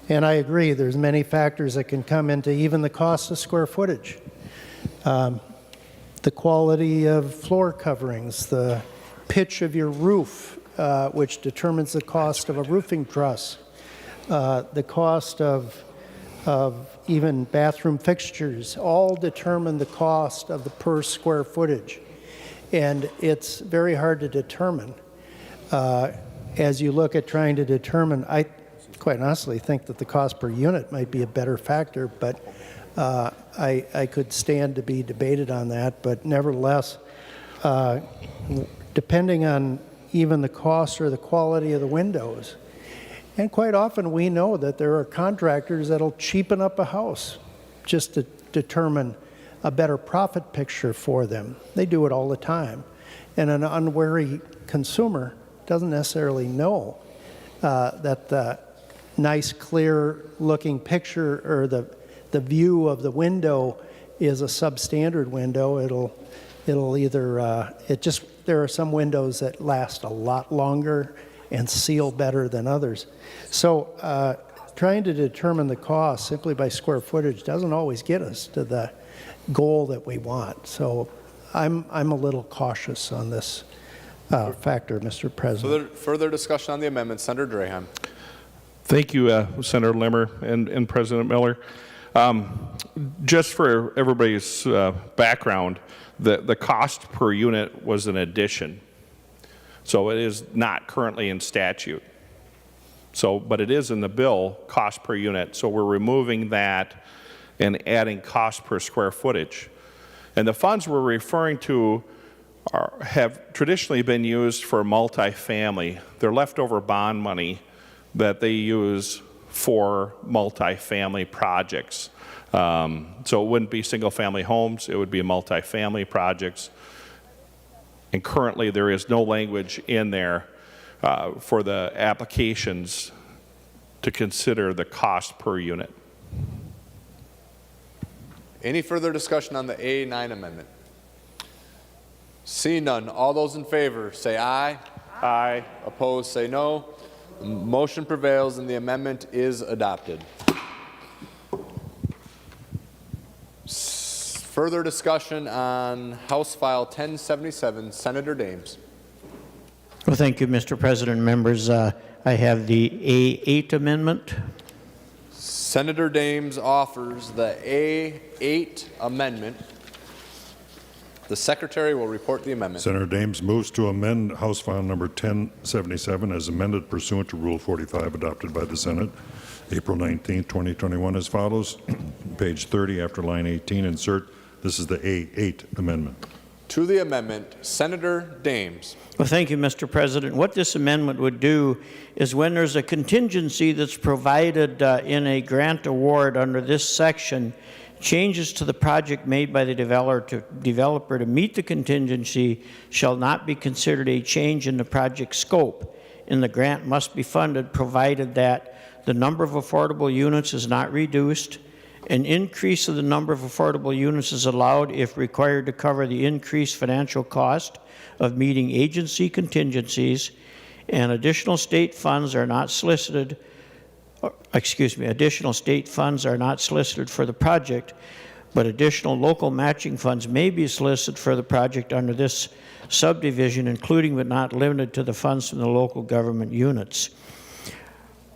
O: And I agree, there's many factors that can come into even the cost of square footage. The quality of floor coverings, the pitch of your roof, which determines the cost of a roofing truss, the cost of even bathroom fixtures, all determine the cost of the per square footage. And it's very hard to determine. As you look at trying to determine, I quite honestly think that the cost per unit might be a better factor, but I could stand to be debated on that. But nevertheless, depending on even the cost or the quality of the windows, and quite often we know that there are contractors that'll cheapen up a house just to determine a better profit picture for them. They do it all the time. And an unwary consumer doesn't necessarily know that the nice, clear-looking picture or the view of the window is a substandard window. It'll either there are some windows that last a lot longer and seal better than others. So trying to determine the cost simply by square footage doesn't always get us to the goal that we want. So I'm a little cautious on this factor, Mr. President.
D: Further discussion on the amendment. Senator Draheim.
L: Thank you, Senator Limmer and President Miller. Just for everybody's background, the cost per unit was an addition. So it is not currently in statute. But it is in the bill, cost per unit. So we're removing that and adding cost per square footage. And the funds we're referring to have traditionally been used for multifamily. They're leftover bond money that they use for multifamily projects. So it wouldn't be single-family homes, it would be multifamily projects. And currently there is no language in there for the applications to consider the cost per unit.
D: Any further discussion on the A9 amendment? Seeing none, all those in favor say aye.
L: Aye.
D: Opposed say no. Motion prevails and the amendment is adopted. Further discussion on House File 1077, Senator Dames.
P: Well, thank you, Mr. President. Members, I have the A8 amendment.
D: Senator Dames offers the A8 amendment. The Secretary will report the amendment.
C: Senator Dames moves to amend House File Number 1077 as amended pursuant to Rule 45 adopted by the Senate April 19, 2021 as follows. Page 30 after line 18, insert. This is the A8 amendment.
D: To the amendment, Senator Dames.
P: Well, thank you, Mr. President. What this amendment would do is when there's a contingency that's provided in a grant award under this section, changes to the project made by the developer to meet the contingency shall not be considered a change in the project scope, and the grant must be funded provided that the number of affordable units is not reduced. An increase of the number of affordable units is allowed if required to cover the increased financial cost of meeting agency contingencies, and additional state funds are not solicited. Additional state funds are not solicited for the project, but additional local matching funds may be solicited for the project under this subdivision, including but not limited to the funds from the local government units.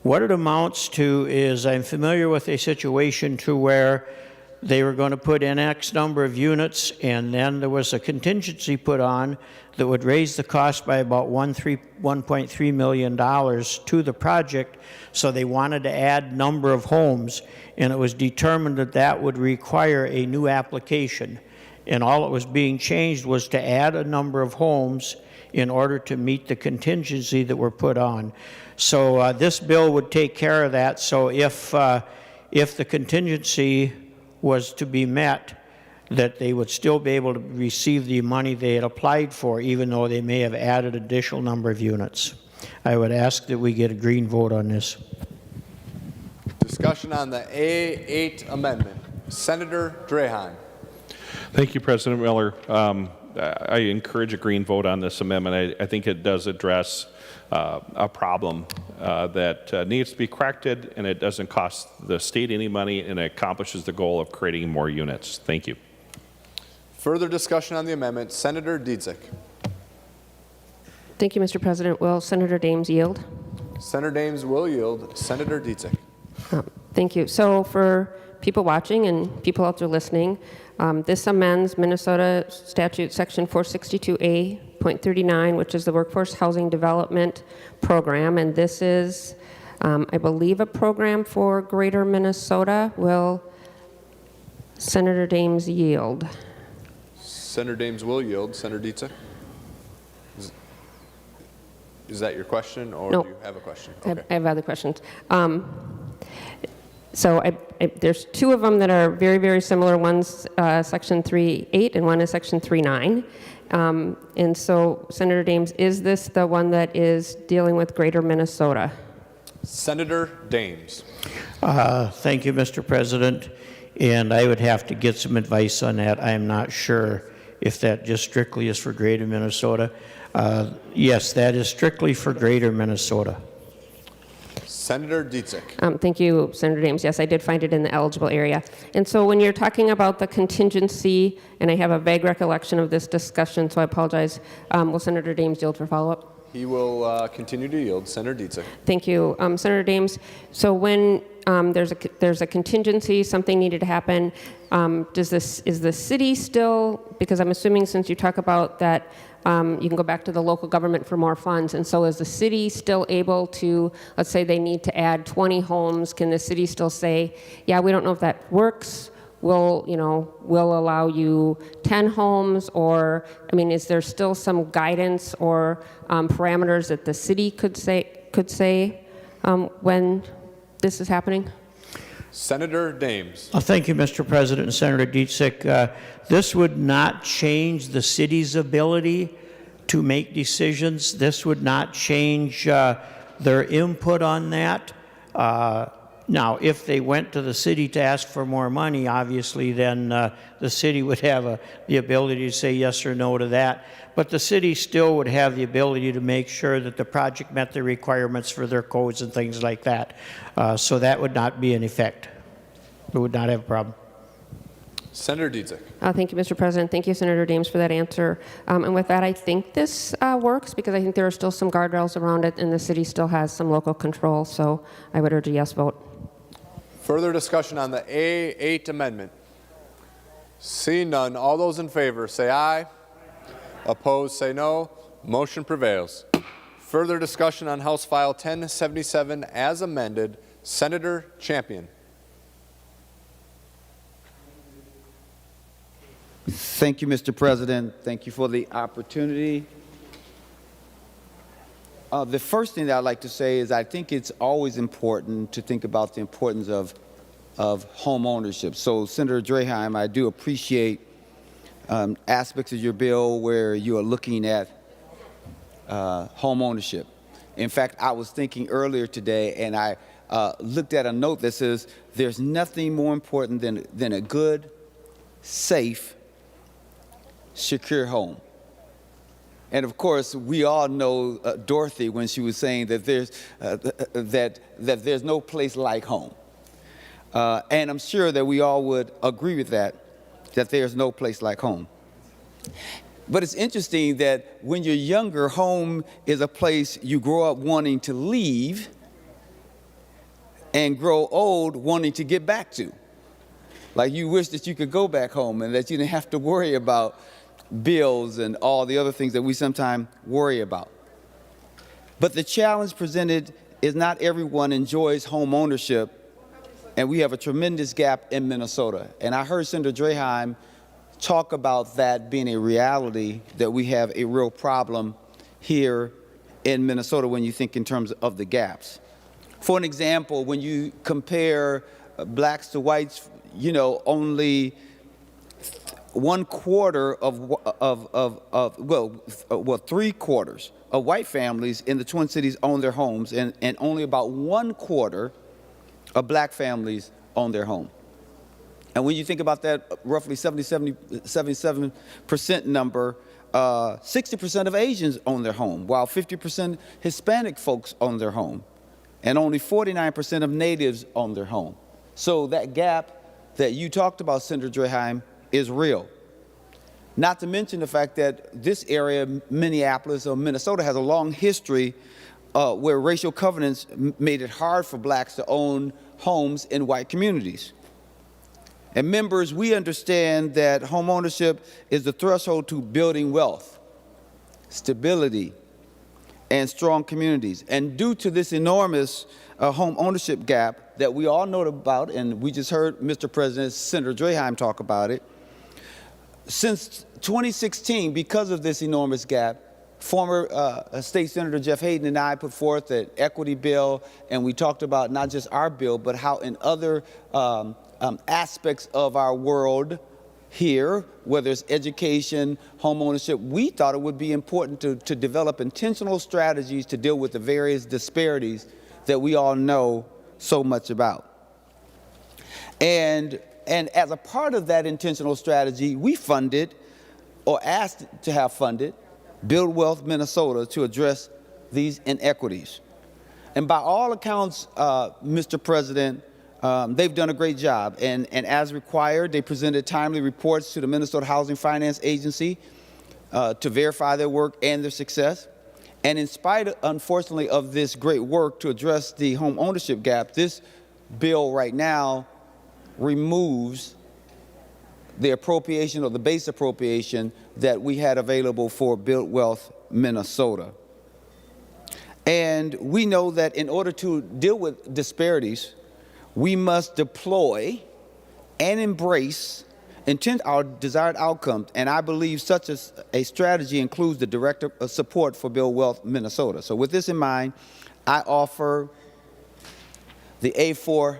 P: What it amounts to is I'm familiar with a situation to where they were going to put in X number of units, and then there was a contingency put on that would raise the cost by about $1.3 million to the project, so they wanted to add number of homes, and it was determined that that would require a new application. And all that was being changed was to add a number of homes in order to meet the contingency that were put on. So this bill would take care of that. So if the contingency was to be met, that they would still be able to receive the money they had applied for, even though they may have added additional number of units. I would ask that we get a green vote on this.
D: Discussion on the A8 amendment. Senator Draheim.
L: Thank you, President Miller. I encourage a green vote on this amendment. I think it does address a problem that needs to be corrected, and it doesn't cost the state any money, and it accomplishes the goal of creating more units. Thank you.
D: Further discussion on the amendment. Senator Dietzick.
N: Thank you, Mr. President. Will Senator Dames yield?
D: Senator Dames will yield. Senator Dietzick.
N: Thank you. So for people watching and people out there listening, this amends Minnesota Statute Section 462A.39, which is the Workforce Housing Development Program, and this is, I believe, a program for Greater Minnesota. Will Senator Dames yield?
D: Senator Dames will yield. Senator Dietzick. Is that your question, or
N: No.
D: do you have a question?
N: Okay. I have other questions. So there's two of them that are very, very similar. One's Section 3.8 and one is Section 3.9. And so, Senator Dames, is this the one that is dealing with Greater Minnesota?
D: Senator Dames.
P: Thank you, Mr. President. And I would have to get some advice on that. I am not sure if that just strictly is for Greater Minnesota. Yes, that is strictly for Greater Minnesota.
D: Senator Dietzig.
N: Thank you, Senator Dames. Yes, I did find it in the eligible area. And so when you're talking about the contingency, and I have a vague recollection of this discussion, so I apologize, will Senator Dames yield for follow-up?
D: He will continue to yield. Senator Dietzig.
N: Thank you, Senator Dames. So when there's a contingency, something needed to happen, is the city still, because I'm assuming since you talk about that you can go back to the local government for more funds, and so is the city still able to, let's say they need to add 20 homes, can the city still say, yeah, we don't know if that works, we'll allow you 10 homes, or, I mean, is there still some guidance or parameters that the city could say when this is happening?
D: Senator Dames.
P: Thank you, Mr. President and Senator Dietzig. This would not change the city's ability to make decisions. This would not change their input on that. Now, if they went to the city to ask for more money, obviously, then the city would have the ability to say yes or no to that. But the city still would have the ability to make sure that the project met the requirements for their codes and things like that. So that would not be in effect. We would not have a problem.
D: Senator Dietzig.
N: Thank you, Mr. President. Thank you, Senator Dames, for that answer. And with that, I think this works because I think there are still some guardrails around it and the city still has some local control. So I would urge a yes vote.
D: Further discussion on the A8 amendment? Seeing none, all those in favor say aye. Opposed say no. Motion prevails. Further discussion on House File 1077 as amended. Senator Champion.
Q: Thank you, Mr. President. Thank you for the opportunity. The first thing that I'd like to say is I think it's always important to think about the importance of home ownership. So, Senator Draheim, I do appreciate aspects of your bill where you are looking at home ownership. In fact, I was thinking earlier today, and I looked at a note that says there's nothing more important than a good, safe, secure home. And of course, we all know Dorothy when she was saying that there's no place like home. And I'm sure that we all would agree with that there's no place like home. But it's interesting that when you're younger, home is a place you grow up wanting to leave and grow old wanting to get back to. Like you wish that you could go back home and that you didn't have to worry about bills and all the other things that we sometimes worry about. But the challenge presented is not everyone enjoys home ownership, and we have a tremendous gap in Minnesota. And I heard Senator Draheim talk about that being a reality, that we have a real problem here in Minnesota when you think in terms of the gaps. For an example, when you compare blacks to whites, only 1/4 of 3/4 of white families in the Twin Cities own their homes, and only about 1/4 of black families own their home. And when you think about that roughly 77% number, 60% of Asians own their home, while 50% Hispanic folks own their home, and only 49% of natives own their home. So that gap that you talked about, Senator Draheim, is real. Not to mention the fact that this area, Minneapolis or Minnesota, has a long history where racial covenants made it hard for blacks to own homes in white communities. And members, we understand that home ownership is the threshold to building wealth, stability, and strong communities. And due to this enormous home ownership gap that we all know about, and we just heard Mr. President, Senator Draheim talk about it, since 2016, because of this enormous gap, Former State Senator Jeff Hayden and I put forth an equity bill, and we talked about not just our bill, but how in other aspects of our world here, whether it's education, home ownership, we thought it would be important to develop intentional strategies to deal with the various disparities that we all know so much about. And as a part of that intentional strategy, we funded, or asked to have funded, Build Wealth Minnesota to address these inequities. And by all accounts, Mr. President, they've done a great job. And as required, they presented timely reports to the Minnesota Housing Finance Agency to verify their work and their success. And in spite, unfortunately, of this great work to address the home ownership gap, this bill right now removes the appropriation, or the base appropriation, that we had available for Build Wealth Minnesota. And we know that in order to deal with disparities, we must deploy and embrace our desired outcomes. And I believe such a strategy includes the direct support for Build Wealth Minnesota. So with this in mind, I offer the A4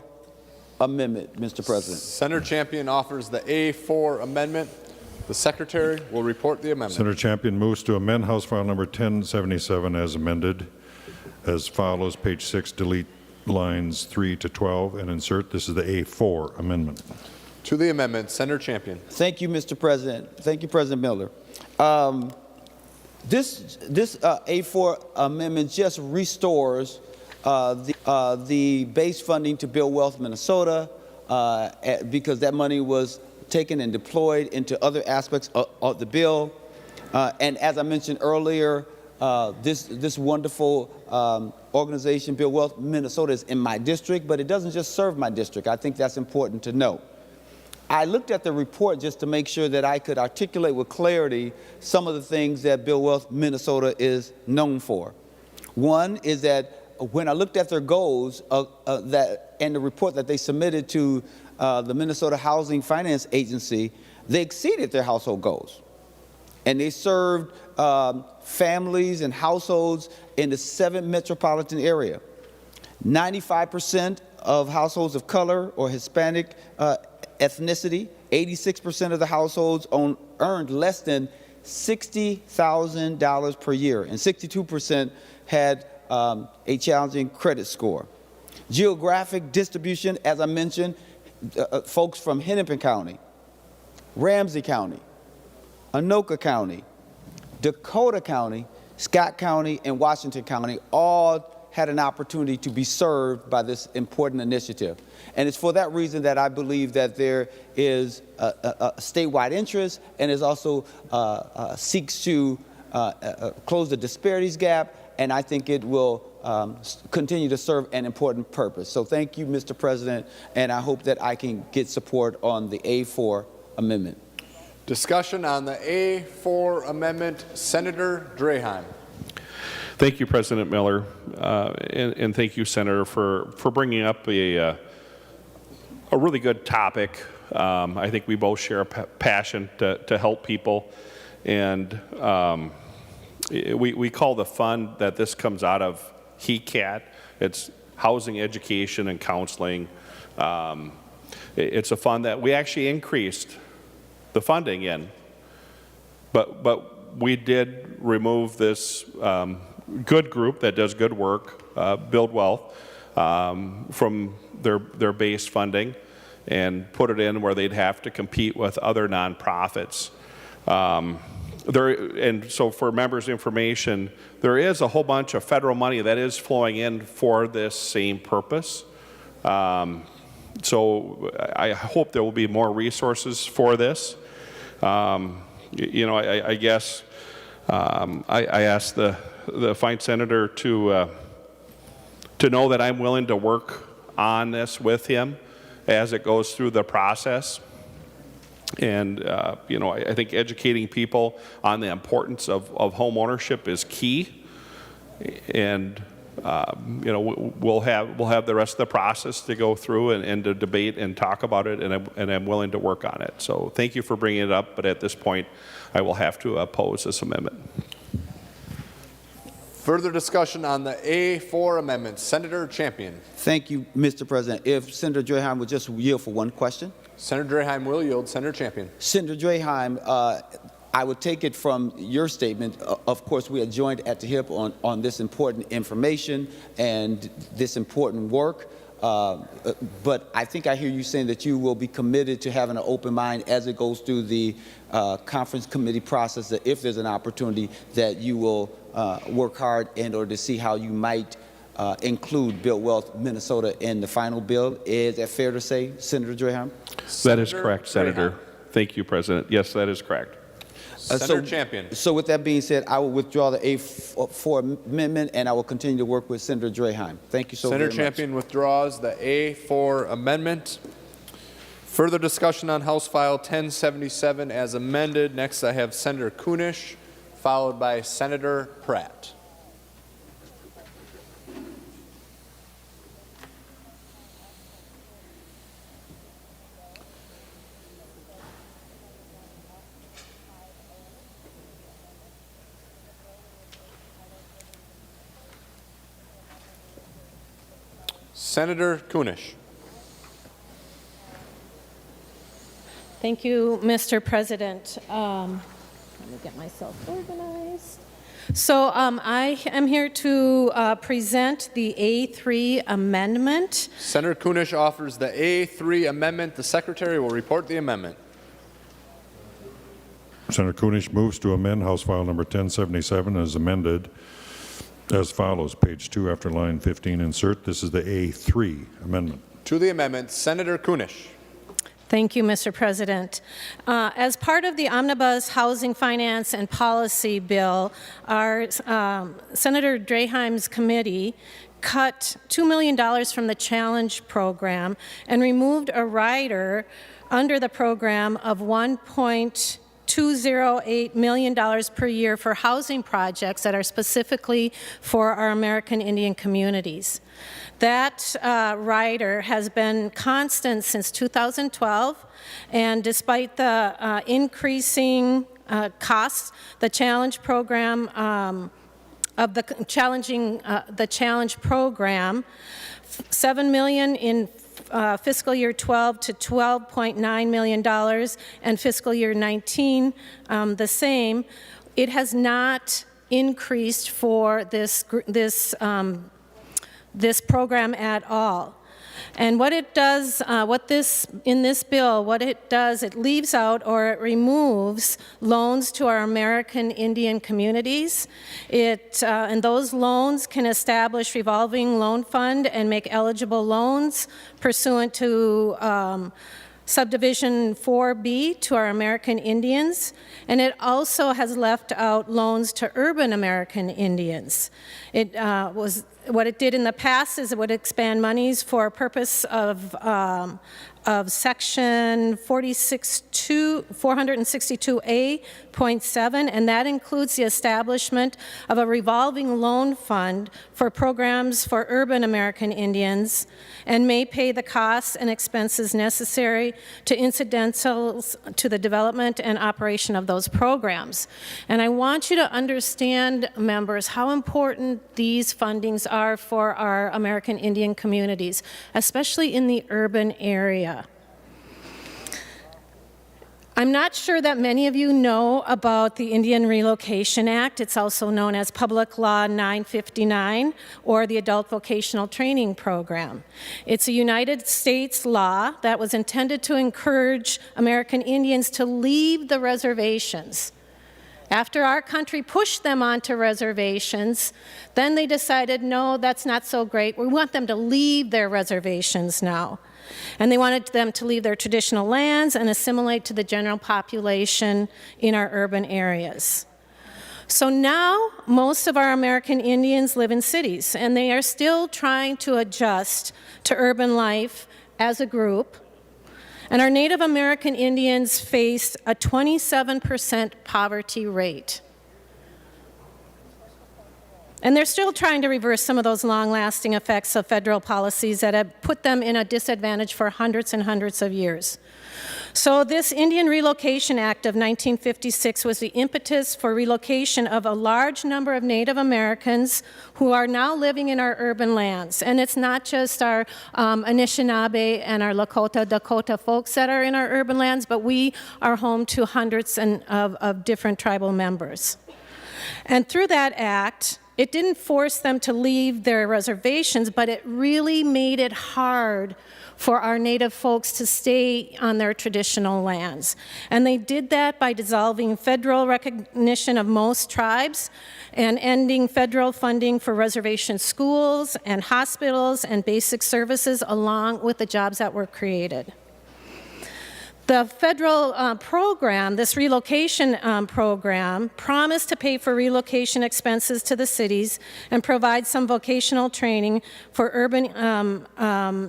Q: amendment, Mr. President.
D: Senator Champion offers the A4 amendment. The Secretary will report the amendment.
C: Senator Champion moves to amend House File Number 1077 as amended as follows. Page 6, delete lines 3 to 12 and insert. This is the A4 amendment.
D: To the amendment, Senator Champion.
Q: Thank you, Mr. President. Thank you, President Miller. This A4 amendment just restores the base funding to Build Wealth Minnesota because that money was taken and deployed into other aspects of the bill. And as I mentioned earlier, this wonderful organization, Build Wealth Minnesota, is in my district, but it doesn't just serve my district. I think that's important to note. I looked at the report just to make sure that I could articulate with clarity some of the things that Build Wealth Minnesota is known for. One is that when I looked at their goals and the report that they submitted to the Minnesota Housing Finance Agency, they exceeded their household goals. And they served families and households in the 7 metropolitan area. 95% of households of color or Hispanic ethnicity, 86% of the households earned less than $60,000 per year, and 62% had a challenging credit score. Geographic distribution, as I mentioned, folks from Hennepin County, Ramsey County, Anoka County, Dakota County, Scott County, and Washington County all had an opportunity to be served by this important initiative. And it's for that reason that I believe that there is a statewide interest, and is also seeks to close the disparities gap, and I think it will continue to serve an important purpose. So thank you, Mr. President, and I hope that I can get support on the A4 amendment.
D: Discussion on the A4 amendment. Senator Draheim.
L: Thank you, President Miller, and thank you, Senator, for bringing up a really good topic. I think we both share a passion to help people, and we call the fund that this comes out of HECAT. It's Housing, Education, and Counseling. It's a fund that we actually increased the funding in, but we did remove this good group that does good work, Build Wealth, from their base funding, and put it in where they'd have to compete with other nonprofits. And so for members' information, there is a whole bunch of federal money that is flowing in for this same purpose. So I hope there will be more resources for this. You know, I guess I asked the fine senator to know that I'm willing to work on this with him as it goes through the process. And, you know, I think educating people on the importance of home ownership is key. And, you know, we'll have the rest of the process to go through and to debate and talk about it, and I'm willing to work on it. So thank you for bringing it up, but at this point, I will have to oppose this amendment.
D: Further discussion on the A4 amendment. Senator Champion.
Q: Thank you, Mr. President. If Senator Draheim would just yield for one question.
D: Senator Draheim will yield. Senator Champion.
Q: Senator Draheim, I would take it from your statement. Of course, we are joined at the hip on this important information and this important work. But I think I hear you saying that you will be committed to having an open mind as it goes through the conference committee process, that if there's an opportunity that you will work hard in order to see how you might include Build Wealth Minnesota in the final bill. Is that fair to say, Senator Draheim?
L: That is correct, Senator. Thank you, President. Yes, that is correct.
D: Senator Champion.
Q: So with that being said, I will withdraw the A4 amendment, and I will continue to work with Senator Draheim. Thank you so very much.
D: Senator Champion withdraws the A4 amendment. Further discussion on House File 1077 as amended. Next, I have Senator Kunish, followed by Senator Pratt. Senator Kunish.
R: Thank you, Mr. President. Let me get myself organized. So I am here to present the A3 amendment.
D: Senator Kunish offers the A3 amendment. The Secretary will report the amendment.
C: Senator Kunish moves to amend House File number 1077 as amended as follows. Page 2 after line 15 insert. This is the A3 amendment.
D: To the amendment, Senator Kunish.
R: Thank you, Mr. President. As part of the Omnibus Housing Finance and Policy Bill, our Senator Draheim's committee cut $2 million from the Challenge program and removed a rider under the program of $1.208 million per year for housing projects that are specifically for our American Indian communities. That rider has been constant since 2012, and despite the increasing costs, the Challenge program Challenge program, $7 million in fiscal year 12 to $12.9 million, and fiscal year 19 the same. It has not increased for this program at all. And what it does, in this bill, what it does, it leaves out or it removes loans to our American Indian communities. And those loans can establish revolving loan fund and make eligible loans pursuant to Subdivision 4B to our American Indians, and it also has left out loans to urban American Indians. What it did in the past is it would expand monies for a purpose of Section 462A.7, and that includes the establishment of a revolving loan fund for programs for urban American Indians, and may pay the costs and expenses necessary to incidentals to the development and operation of those programs. And I want you to understand, members, how important these fundings are for our American Indian communities, especially in the urban area. I'm not sure that many of you know about the Indian Relocation Act. It's also known as Public Law 959, or the Adult Vocational Training Program. It's a United States law that was intended to encourage American Indians to leave the reservations. After our country pushed them onto reservations, then they decided, no, that's not so great. We want them to leave their reservations now. And they wanted them to leave their traditional lands and assimilate to the general population in our urban areas. So now, most of our American Indians live in cities, and they are still trying to adjust to urban life as a group. And our Native American Indians face a 27% poverty rate. And they're still trying to reverse some of those long-lasting effects of federal policies that have put them in a disadvantage for hundreds and hundreds of years. So this Indian Relocation Act of 1956 was the impetus for relocation of a large number of Native Americans who are now living in our urban lands. And it's not just our Anishinaabe and our Lakota, Dakota folks that are in our urban lands, but we are home to hundreds of different tribal members. And through that act, it didn't force them to leave their reservations, but it really made it hard for our Native folks to stay on their traditional lands. And they did that by dissolving federal recognition of most tribes and ending federal funding for reservation schools and hospitals and basic services along with the jobs that were created. The federal program, this relocation program, promised to pay for relocation expenses to the cities and provide some vocational training for urban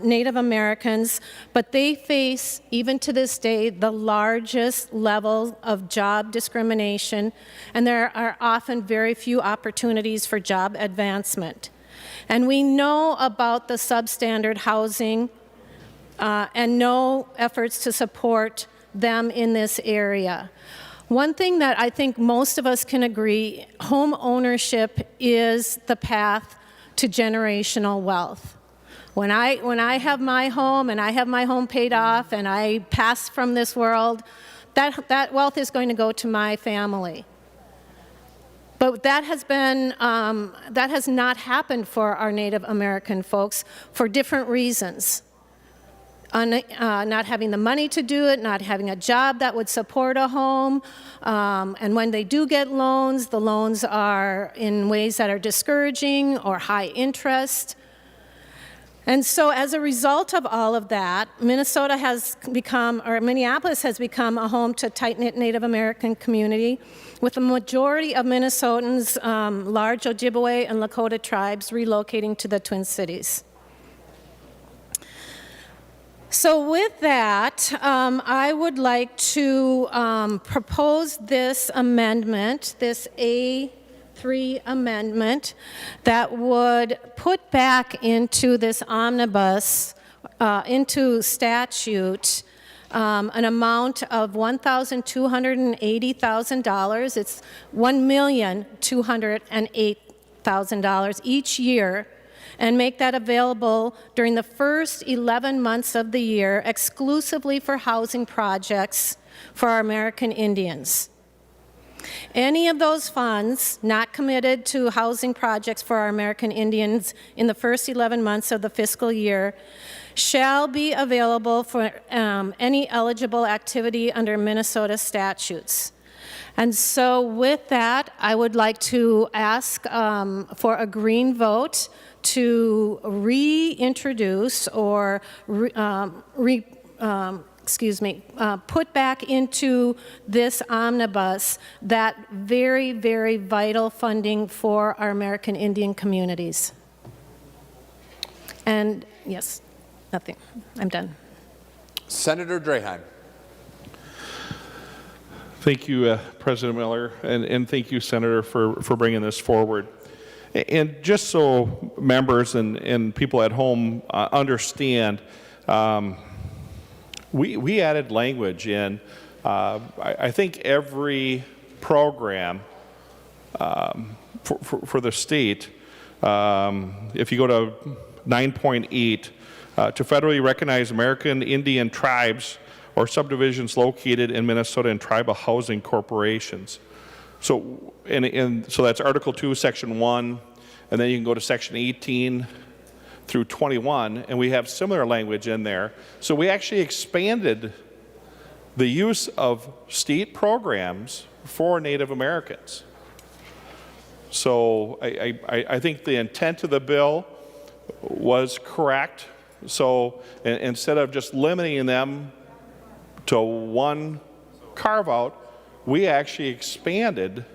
R: Native Americans, but they face, even to this day, the largest level of job discrimination, and there are often very few opportunities for job advancement. And we know about the substandard housing and no efforts to support them in this area. One thing that I think most of us can agree, home ownership is the path to generational wealth. When I have my home and I have my home paid off and I pass from this world, that wealth is going to go to my family. But that has not happened for our Native American folks for different reasons. Not having the money to do it, not having a job that would support a home, and when they do get loans, the loans are in ways that are discouraging or high interest. And so as a result of all of that, Minneapolis has become a home to a tight-knit Native American community, with the majority of Minnesotans, large Ojibwe and Lakota tribes, relocating to the Twin Cities. So with that, I would like to propose this amendment, this A3 amendment, that would put back into this omnibus, into statute, an amount of $1,280,000. It's $1,208,000 each year, and make that available during the first 11 months of the year exclusively for housing projects for our American Indians. Any of those funds not committed to housing projects for our American Indians in the first 11 months of the fiscal year shall be available for any eligible activity under Minnesota statutes. And so with that, I would like to ask for a green vote to reintroduce or put back into this omnibus that very, very vital funding for our American Indian communities. And yes, nothing. I'm done.
D: Senator Draheim.
L: Thank you, President Miller, and thank you, Senator, for bringing this forward. And just so members and people at home understand, we added language in, I think, every program for the state. If you go to 9.8, to federally recognize American Indian tribes or subdivisions located in Minnesota and tribal housing corporations. So, so that's Article 2, Section 1, and then you can go to Section 18 through 21, and we have similar language in there. So we actually expanded the use of state programs for Native Americans. So I think the intent of the bill was correct. So instead of just limiting them to one carve-out, we actually expanded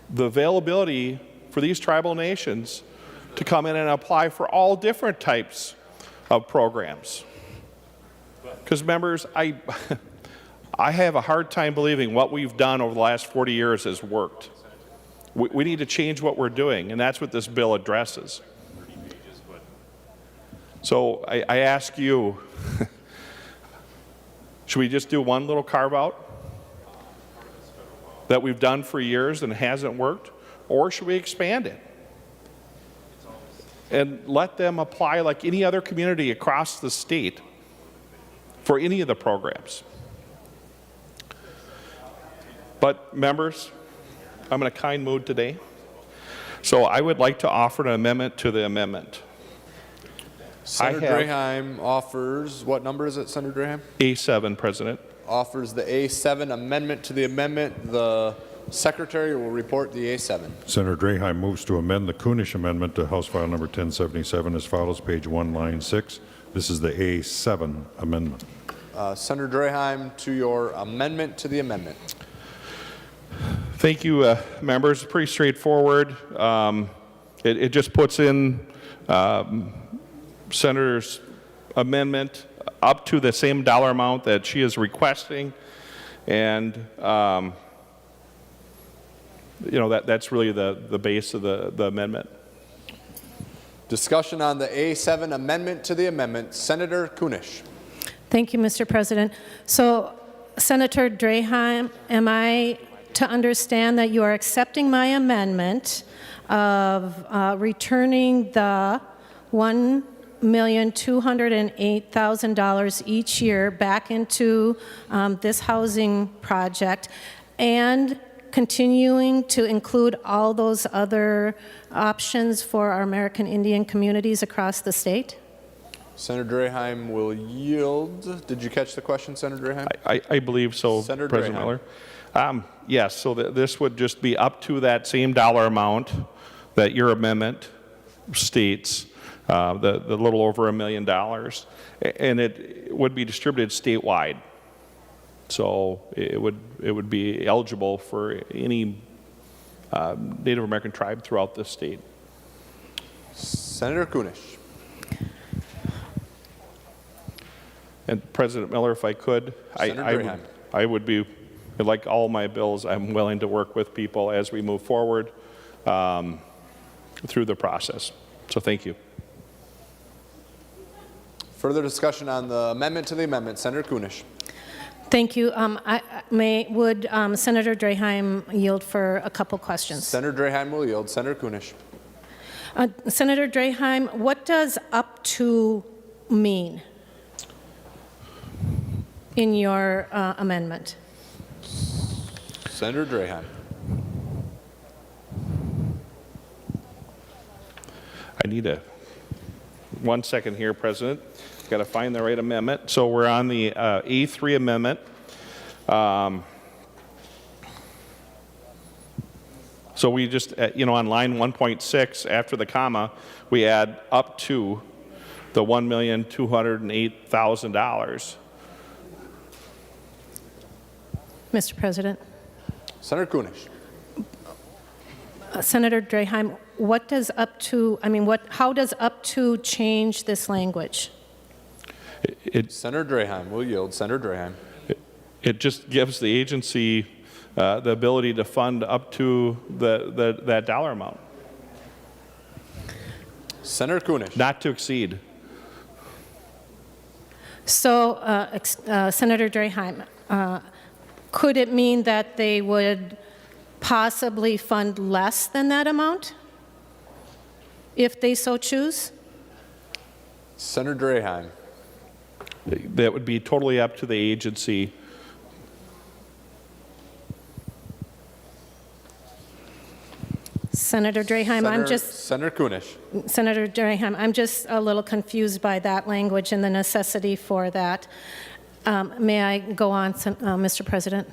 L: the availability for these tribal nations to come in and apply for all different types of programs. Because members, I have a hard time believing what we've done over the last 40 years has worked. We need to change what we're doing, and that's what this bill addresses. So I ask you, Should we just do one little carve-out that we've done for years and hasn't worked? Or should we expand it and let them apply like any other community across the state for any of the programs? But members, I'm in a kind mood today, so I would like to offer an amendment to the amendment.
D: Senator Draheim offers, what number is it, Senator Draheim?
L: A7, President.
D: Offers the A7 amendment to the amendment. The Secretary will report the A7.
C: Senator Draheim moves to amend the Kunish Amendment to House File Number 1077 as follows, page 1, line 6. This is the A7 amendment.
D: Senator Draheim, to your amendment to the amendment.
L: Thank you, members. Pretty straightforward. It just puts in Senator's amendment up to the same dollar amount that she is requesting, and you know, that's really the base of the amendment.
D: Discussion on the A7 amendment to the amendment. Senator Kunish.
R: Thank you, Mr. President. So, Senator Draheim, am I to understand that you are accepting my amendment of returning the $1,208,000 each year back into this housing project, and continuing to include all those other options for our American Indian communities across the state?
D: Senator Draheim will yield. Did you catch the question, Senator Draheim?
L: I believe so,
D: Senator
L: President
D: Draheim.
L: Miller. Yes, so this would just be up to that same dollar amount that your amendment states, the little over $1 million, and it would be distributed statewide. So it would be eligible for any Native American tribe throughout the state.
D: Senator Kunish.
L: And President Miller, if I could, I would be, like all my bills, I'm willing to work with people as we move forward through the process. So thank you.
D: Further discussion on the amendment to the amendment. Senator Kunish.
R: Thank you. Would Senator Draheim yield for a couple questions?
D: Senator Draheim will yield. Senator Kunish.
R: Senator Draheim, what does up to mean in your amendment?
D: Senator Draheim.
L: I need 1 second here, President. Got to find the right amendment. So we're on the A3 amendment. So we just, on line 1.6, after the comma, we add up to the $1,208,000.
R: Mr. President.
L: Senator Kunish.
R: Senator Draheim, what does up to, how does up to change this language?
D: Senator Draheim will yield. Senator Draheim.
L: It just gives the agency the ability to fund up to that dollar amount.
D: Senator Kunish.
L: Not to exceed.
R: So, Senator Draheim, could it mean that they would possibly fund less than that amount if they so choose?
D: Senator Draheim.
L: That would be totally up to the agency.
R: Senator Draheim,
D: Senator Kunish.
R: Senator Draheim, I'm just a little confused by that language and the necessity for that. May I go on, Mr. President?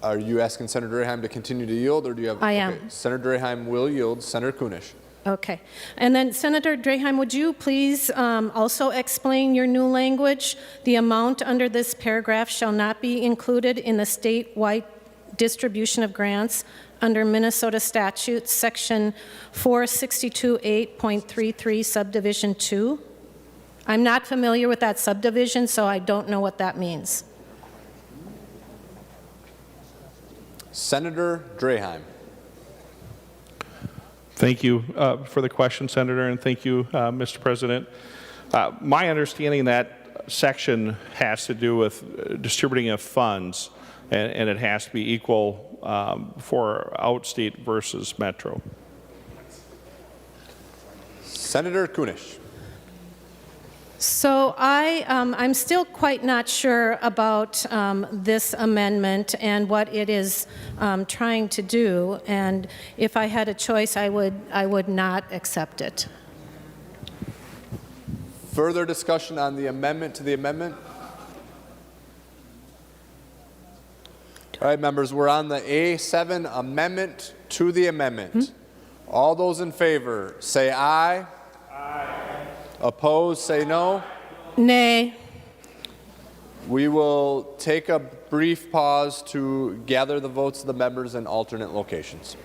D: Are you asking Senator Draheim to continue to yield, or do you have?
R: I am.
D: Senator Draheim will yield. Senator Kunish.
R: Okay. And then, Senator Draheim, would you please also explain your new language? The amount under this paragraph shall not be included in the statewide distribution of grants under Minnesota statute, section 462.8.33, subdivision 2. I'm not familiar with that subdivision, so I don't know what that means.
D: Senator Draheim.
L: Thank you for the question, Senator, and thank you, Mr. President. My understanding that section has to do with distributing of funds, and it has to be equal for outstate versus metro.
D: Senator Kunish.
R: So I'm still quite not sure about this amendment and what it is trying to do. And if I had a choice, I would not accept it.
D: Further discussion on the amendment to the amendment? All right, members, we're on the A7 amendment to the amendment. All those in favor say aye. Aye. Opposed, say no.
R: Nay.
D: We will take a brief pause to gather the votes of the members in alternate locations.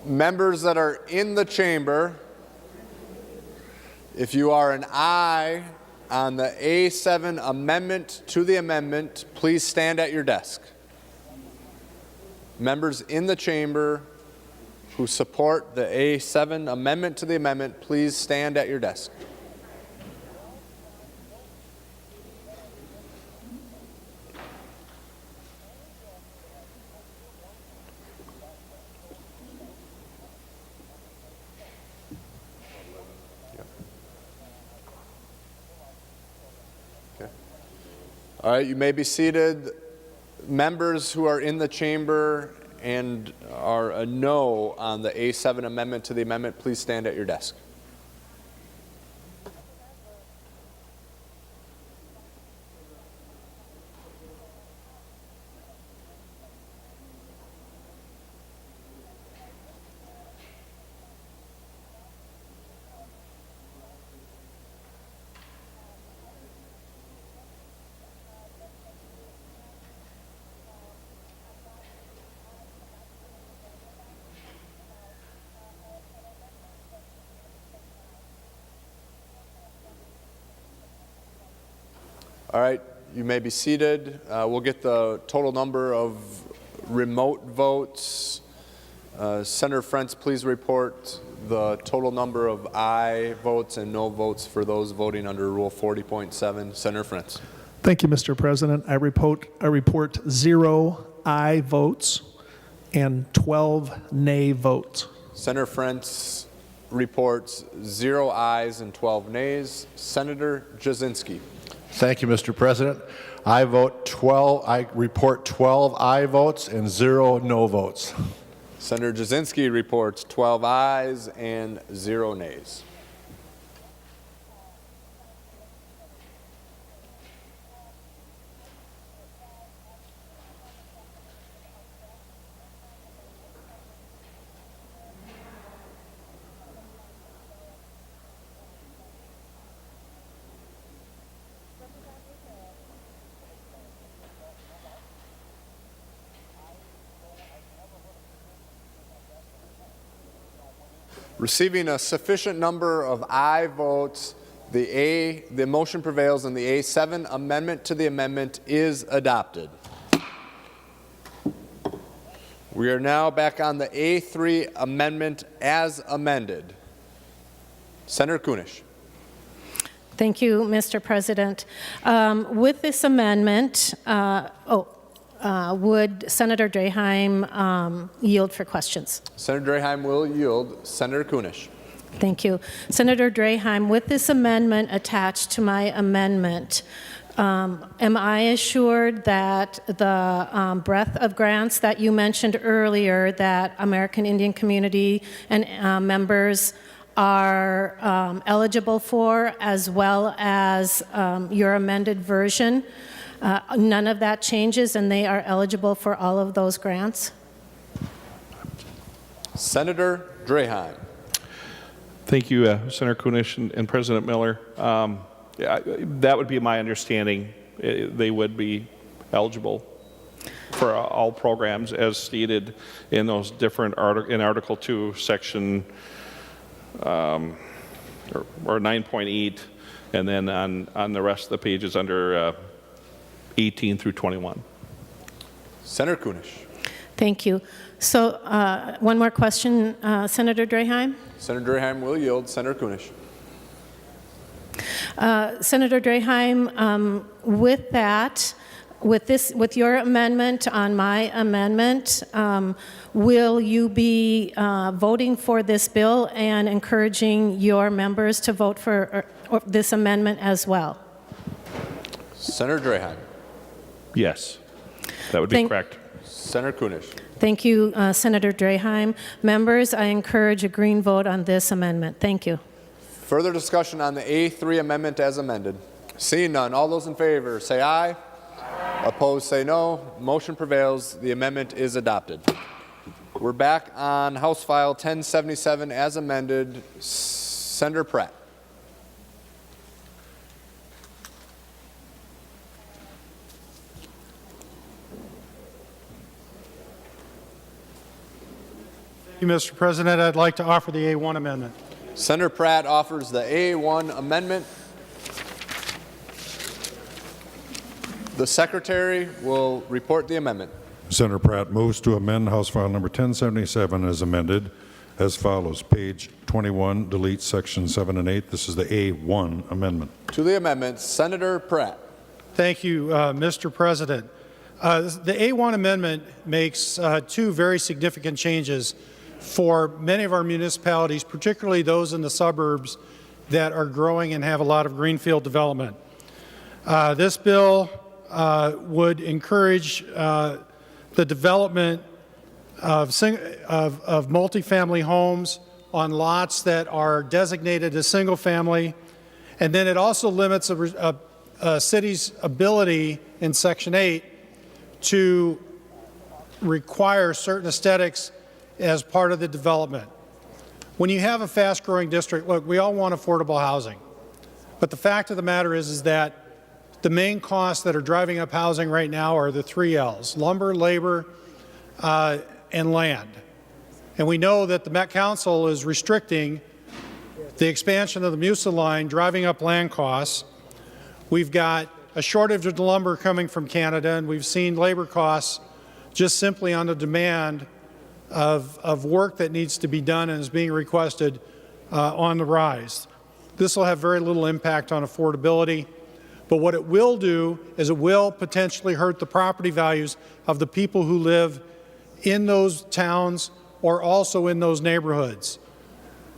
D: Members that are in the chamber, if you are an aye on the A7 amendment to the amendment, please stand at your desk. Members in the chamber who support the A7 amendment to the amendment, please stand at your desk. All right, you may be seated. Members who are in the chamber and are a no on the A7 amendment to the amendment, please stand at your desk. All right, you may be seated. We'll get the total number of remote votes. Senator Frentz, please report the total number of aye votes and no votes for those voting under Rule 40.7. Senator Frentz.
J: Thank you, Mr. President. I report 0 aye votes and 12 nay votes.
D: Senator Frentz reports 0 ayes and 12 nays. Senator Jasinski.
K: Thank you, Mr. President. I report 12 aye votes and 0 no votes.
D: Senator Jasinski reports 12 ayes and 0 nays. Receiving a sufficient number of aye votes, the motion prevails and the A7 amendment to the amendment is adopted. We are now back on the A3 amendment as amended. Senator Kunish.
R: Thank you, Mr. President. With this amendment, would Senator Draheim yield for questions?
D: Senator Draheim will yield. Senator Kunish.
R: Thank you. Senator Draheim, with this amendment attached to my amendment, am I assured that the breadth of grants that you mentioned earlier that American Indian Community and members are eligible for, as well as your amended version, none of that changes and they are eligible for all of those grants?
D: Senator Draheim.
L: Thank you, Senator Kunish and President Miller. That would be my understanding. They would be eligible for all programs as stated in those different in Article 2, Section or 9.8, and then on the rest of the pages under 18 through 21.
D: Senator Kunish.
R: Thank you. So one more question, Senator Draheim.
D: Senator Draheim will yield. Senator Kunish.
R: Senator Draheim, with that, with your amendment on my amendment, will you be voting for this bill and encouraging your members to vote for this amendment as well?
D: Senator Draheim.
L: Yes, that would be correct.
D: Senator Kunish.
R: Thank you, Senator Draheim. Members, I encourage a green vote on this amendment. Thank you.
D: Further discussion on the A3 amendment as amended. Seeing none, all those in favor say aye. Aye. Opposed say no. Motion prevails. The amendment is adopted. We're back on House File 1077 as amended. Senator Pratt.
S: Thank you, Mr. President. I'd like to offer the A1 amendment.
D: Senator Pratt offers the A1 amendment. The Secretary will report the amendment.
C: Senator Pratt moves to amend House File Number 1077 as amended as follows. Page 21, delete Section 7 and 8. This is the A1 amendment.
D: To the amendment, Senator Pratt.
S: Thank you, Mr. President. The A1 amendment makes two very significant changes for many of our municipalities, particularly those in the suburbs that are growing and have a lot of greenfield development. This bill would encourage the development of multifamily homes on lots that are designated as single family, and then it also limits a city's ability in Section 8 to require certain aesthetics as part of the development. When you have a fast-growing district, look, we all want affordable housing, but the fact of the matter is that the main costs that are driving up housing right now are the 3 L's: lumber, labor, and land. And we know that the Met Council is restricting the expansion of the MUSA line, driving up land costs. We've got a shortage of lumber coming from Canada, and we've seen labor costs just simply on the demand of work that needs to be done and is being requested on the rise. This will have very little impact on affordability, but what it will do is it will potentially hurt the property values of the people who live in those towns or also in those neighborhoods.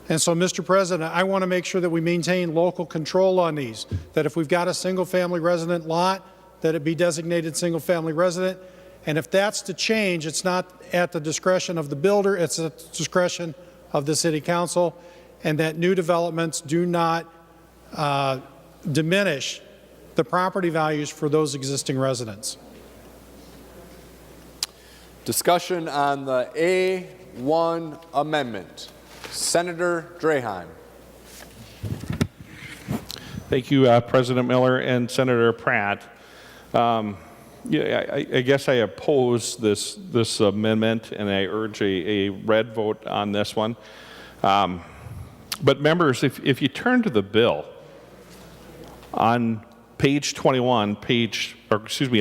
S: And so, Mr. President, I want to make sure that we maintain local control on these, that if we've got a single-family resident lot, that it be designated single-family resident. And if that's to change, it's not at the discretion of the builder, it's at the discretion of the City Council, and that new developments do not diminish the property values for those existing residents.
D: Discussion on the A1 amendment. Senator Draheim.
L: Thank you, President Miller and Senator Pratt. Yeah, I guess I oppose this amendment, and I urge a red vote on this one. But members, if you turn to the bill on page 21,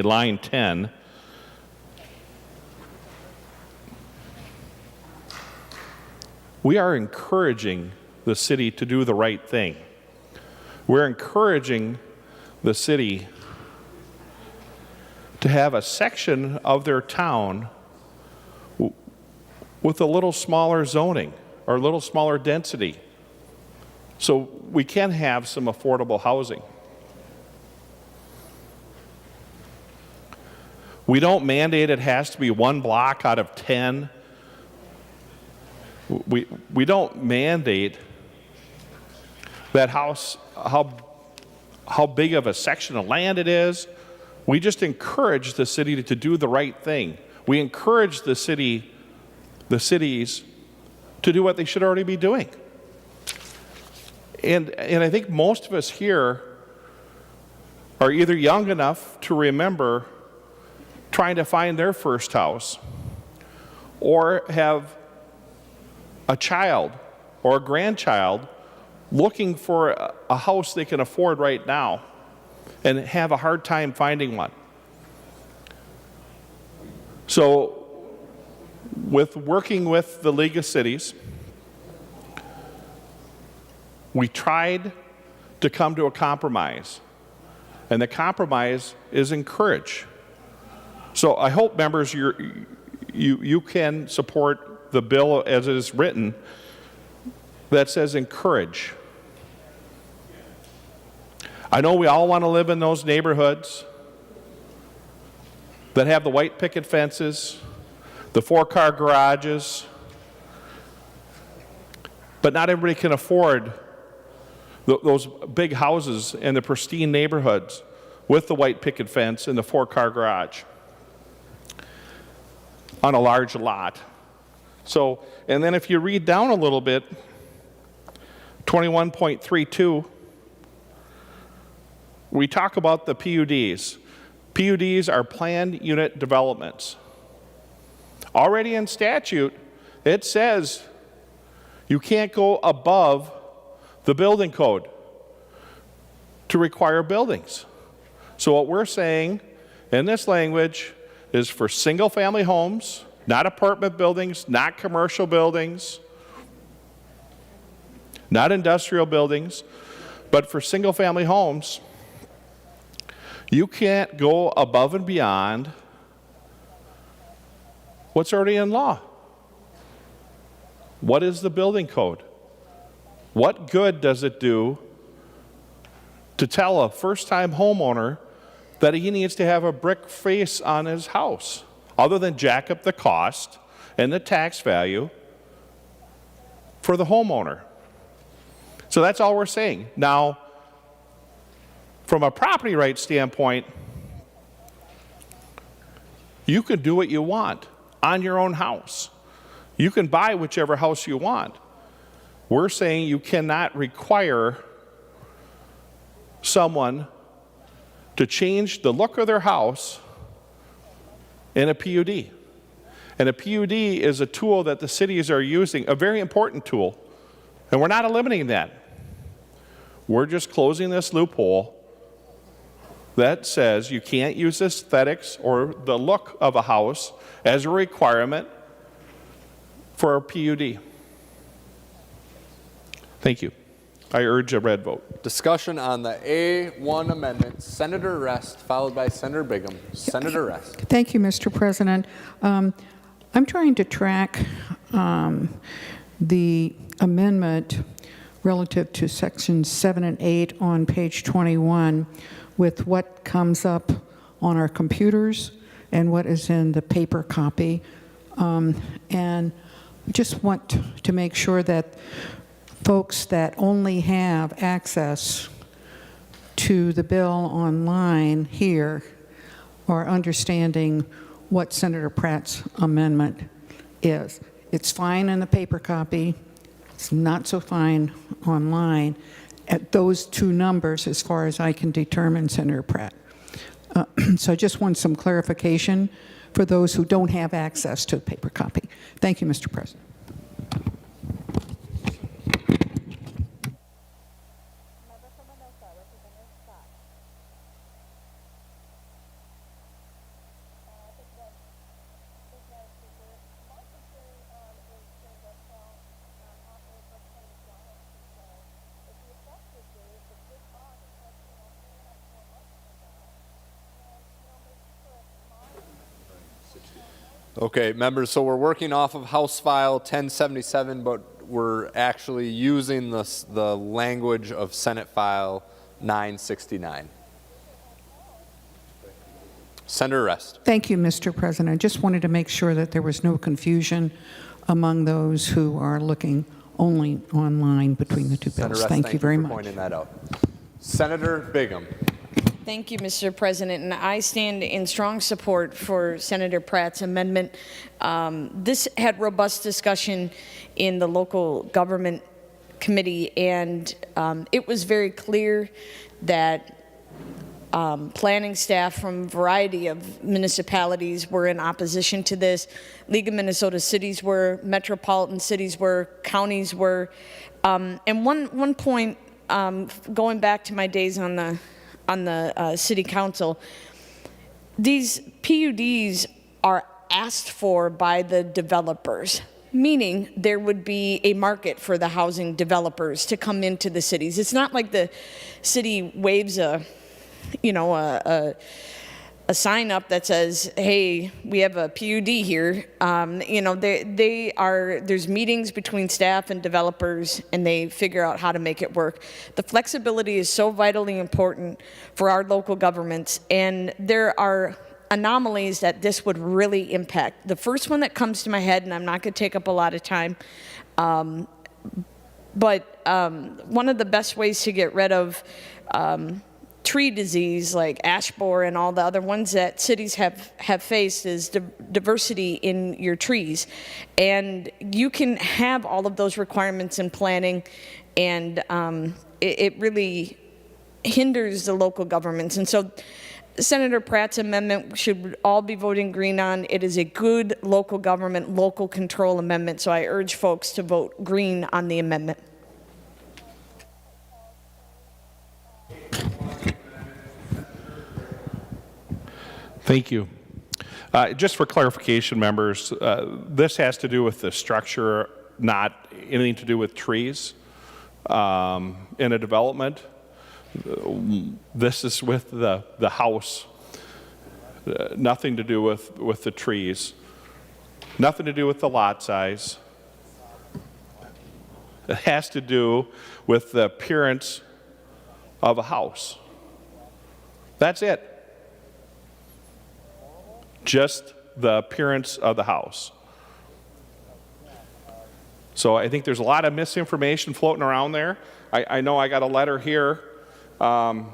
L: line 10, we are encouraging the city to do the right thing. We're encouraging the city to have a section of their town with a little smaller zoning or a little smaller density, so we can have some affordable housing. We don't mandate it has to be 1 block out of 10. We don't mandate that house, how big of a section of land it is. We just encourage the city to do the right thing. We encourage the cities to do what they should already be doing. And I think most of us here are either young enough to remember trying to find their first house, or have a child or a grandchild looking for a house they can afford right now and have a hard time finding one. So, with working with the League of Cities, we tried to come to a compromise, and the compromise is encourage. So I hope, members, you can support the bill as it is written that says encourage. I know we all want to live in those neighborhoods that have the white picket fences, the 4-car garages, but not everybody can afford those big houses in the pristine neighborhoods with the white picket fence and the 4-car garage on a large lot. So, and then if you read down a little bit, 21.32, we talk about the PUDs. PUDs are planned unit developments. Already in statute, it says you can't go above the building code to require buildings. So what we're saying in this language is for single-family homes, not apartment buildings, not commercial buildings, not industrial buildings, but for single-family homes, you can't go above and beyond what's already in law. What is the building code? What good does it do to tell a first-time homeowner that he needs to have a brick face on his house, other than jack up the cost and the tax value for the homeowner? So that's all we're saying. Now, from a property rights standpoint, you can do what you want on your own house. You can buy whichever house you want. We're saying you cannot require someone to change the look of their house in a PUD. And a PUD is a tool that the cities are using, a very important tool, and we're not eliminating that. We're just closing this loophole that says you can't use aesthetics or the look of a house as a requirement for a PUD. Thank you. I urge a red vote.
D: Discussion on the A1 amendment. Senator Rest, followed by Senator Bigham. Senator Rest.
T: Thank you, Mr. President. I'm trying to track the amendment relative to sections 7 and 8 on page 21 with what comes up on our computers and what is in the paper copy. And just want to make sure that folks that only have access to the bill online here are understanding what Senator Pratt's amendment is. It's fine in the paper copy. It's not so fine online at those two numbers as far as I can determine, Senator Pratt. So I just want some clarification for those who don't have access to the paper copy. Thank you, Mr. President.
D: Okay, members, so we're working off of House File 1077, but we're actually using the language of Senate File 969. Senator Rest.
T: Thank you, Mr. President. I just wanted to make sure that there was no confusion among those who are looking only online between the two bills.
D: Senator Rest,
T: Thank you very
D: for
T: much.
D: pointing that out. Senator Bigham.
U: Thank you, Mr. President, and I stand in strong support for Senator Pratt's amendment. This had robust discussion in the local government committee, and it was very clear that planning staff from a variety of municipalities were in opposition to this. League of Minnesota Cities were, metropolitan cities were, counties were. And one point, going back to my days on the city council, these PUDs are asked for by the developers, meaning there would be a market for the housing developers to come into the cities. It's not like the city waves a sign up that says, hey, we have a PUD here. There's meetings between staff and developers, and they figure out how to make it work. The flexibility is so vitally important for our local governments, and there are anomalies that this would really impact. The first one that comes to my head, and I'm not going to take up a lot of time, but one of the best ways to get rid of tree disease like ash borer and all the other ones that cities have faced is diversity in your trees. And you can have all of those requirements in planning, and it really hinders the local governments. And so Senator Pratt's amendment should all be voting green on. It is a good local government, local control amendment, so I urge folks to vote green on the amendment.
L: Thank you. Just for clarification, members, this has to do with the structure, not anything to do with trees in a development. This is with the house, nothing to do with the trees, nothing to do with the lot size. It has to do with the appearance of a house. That's it. Just the appearance of the house. So I think there's a lot of misinformation floating around there. I know I got a letter here from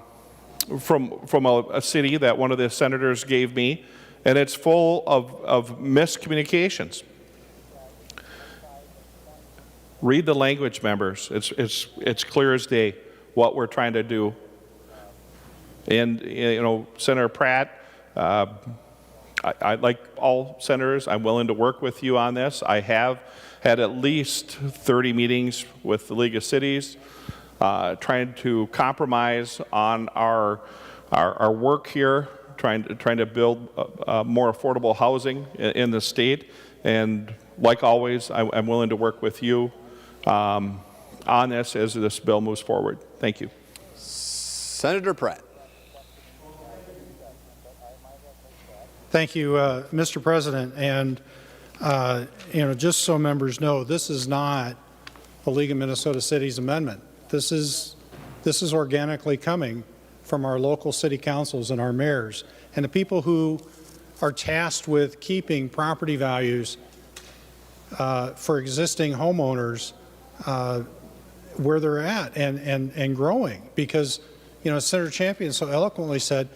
L: a city that one of the senators gave me, and it's full of miscommunications. Read the language, members. It's clear as day what we're trying to do. And Senator Pratt, I like all senators. I'm willing to work with you on this. I have had at least 30 meetings with the League of Cities, trying to compromise on our our work here, trying to build more affordable housing in the state. And like always, I'm willing to work with you on this as this bill moves forward. Thank you.
D: Senator Pratt.
S: Thank you, Mr. President. And, just so members know, this is not the League of Minnesota Cities amendment. This is organically coming from our local city councils and our mayors and the people who are tasked with keeping property values for existing homeowners where they're at and growing. Because, as Senator Champion so eloquently said,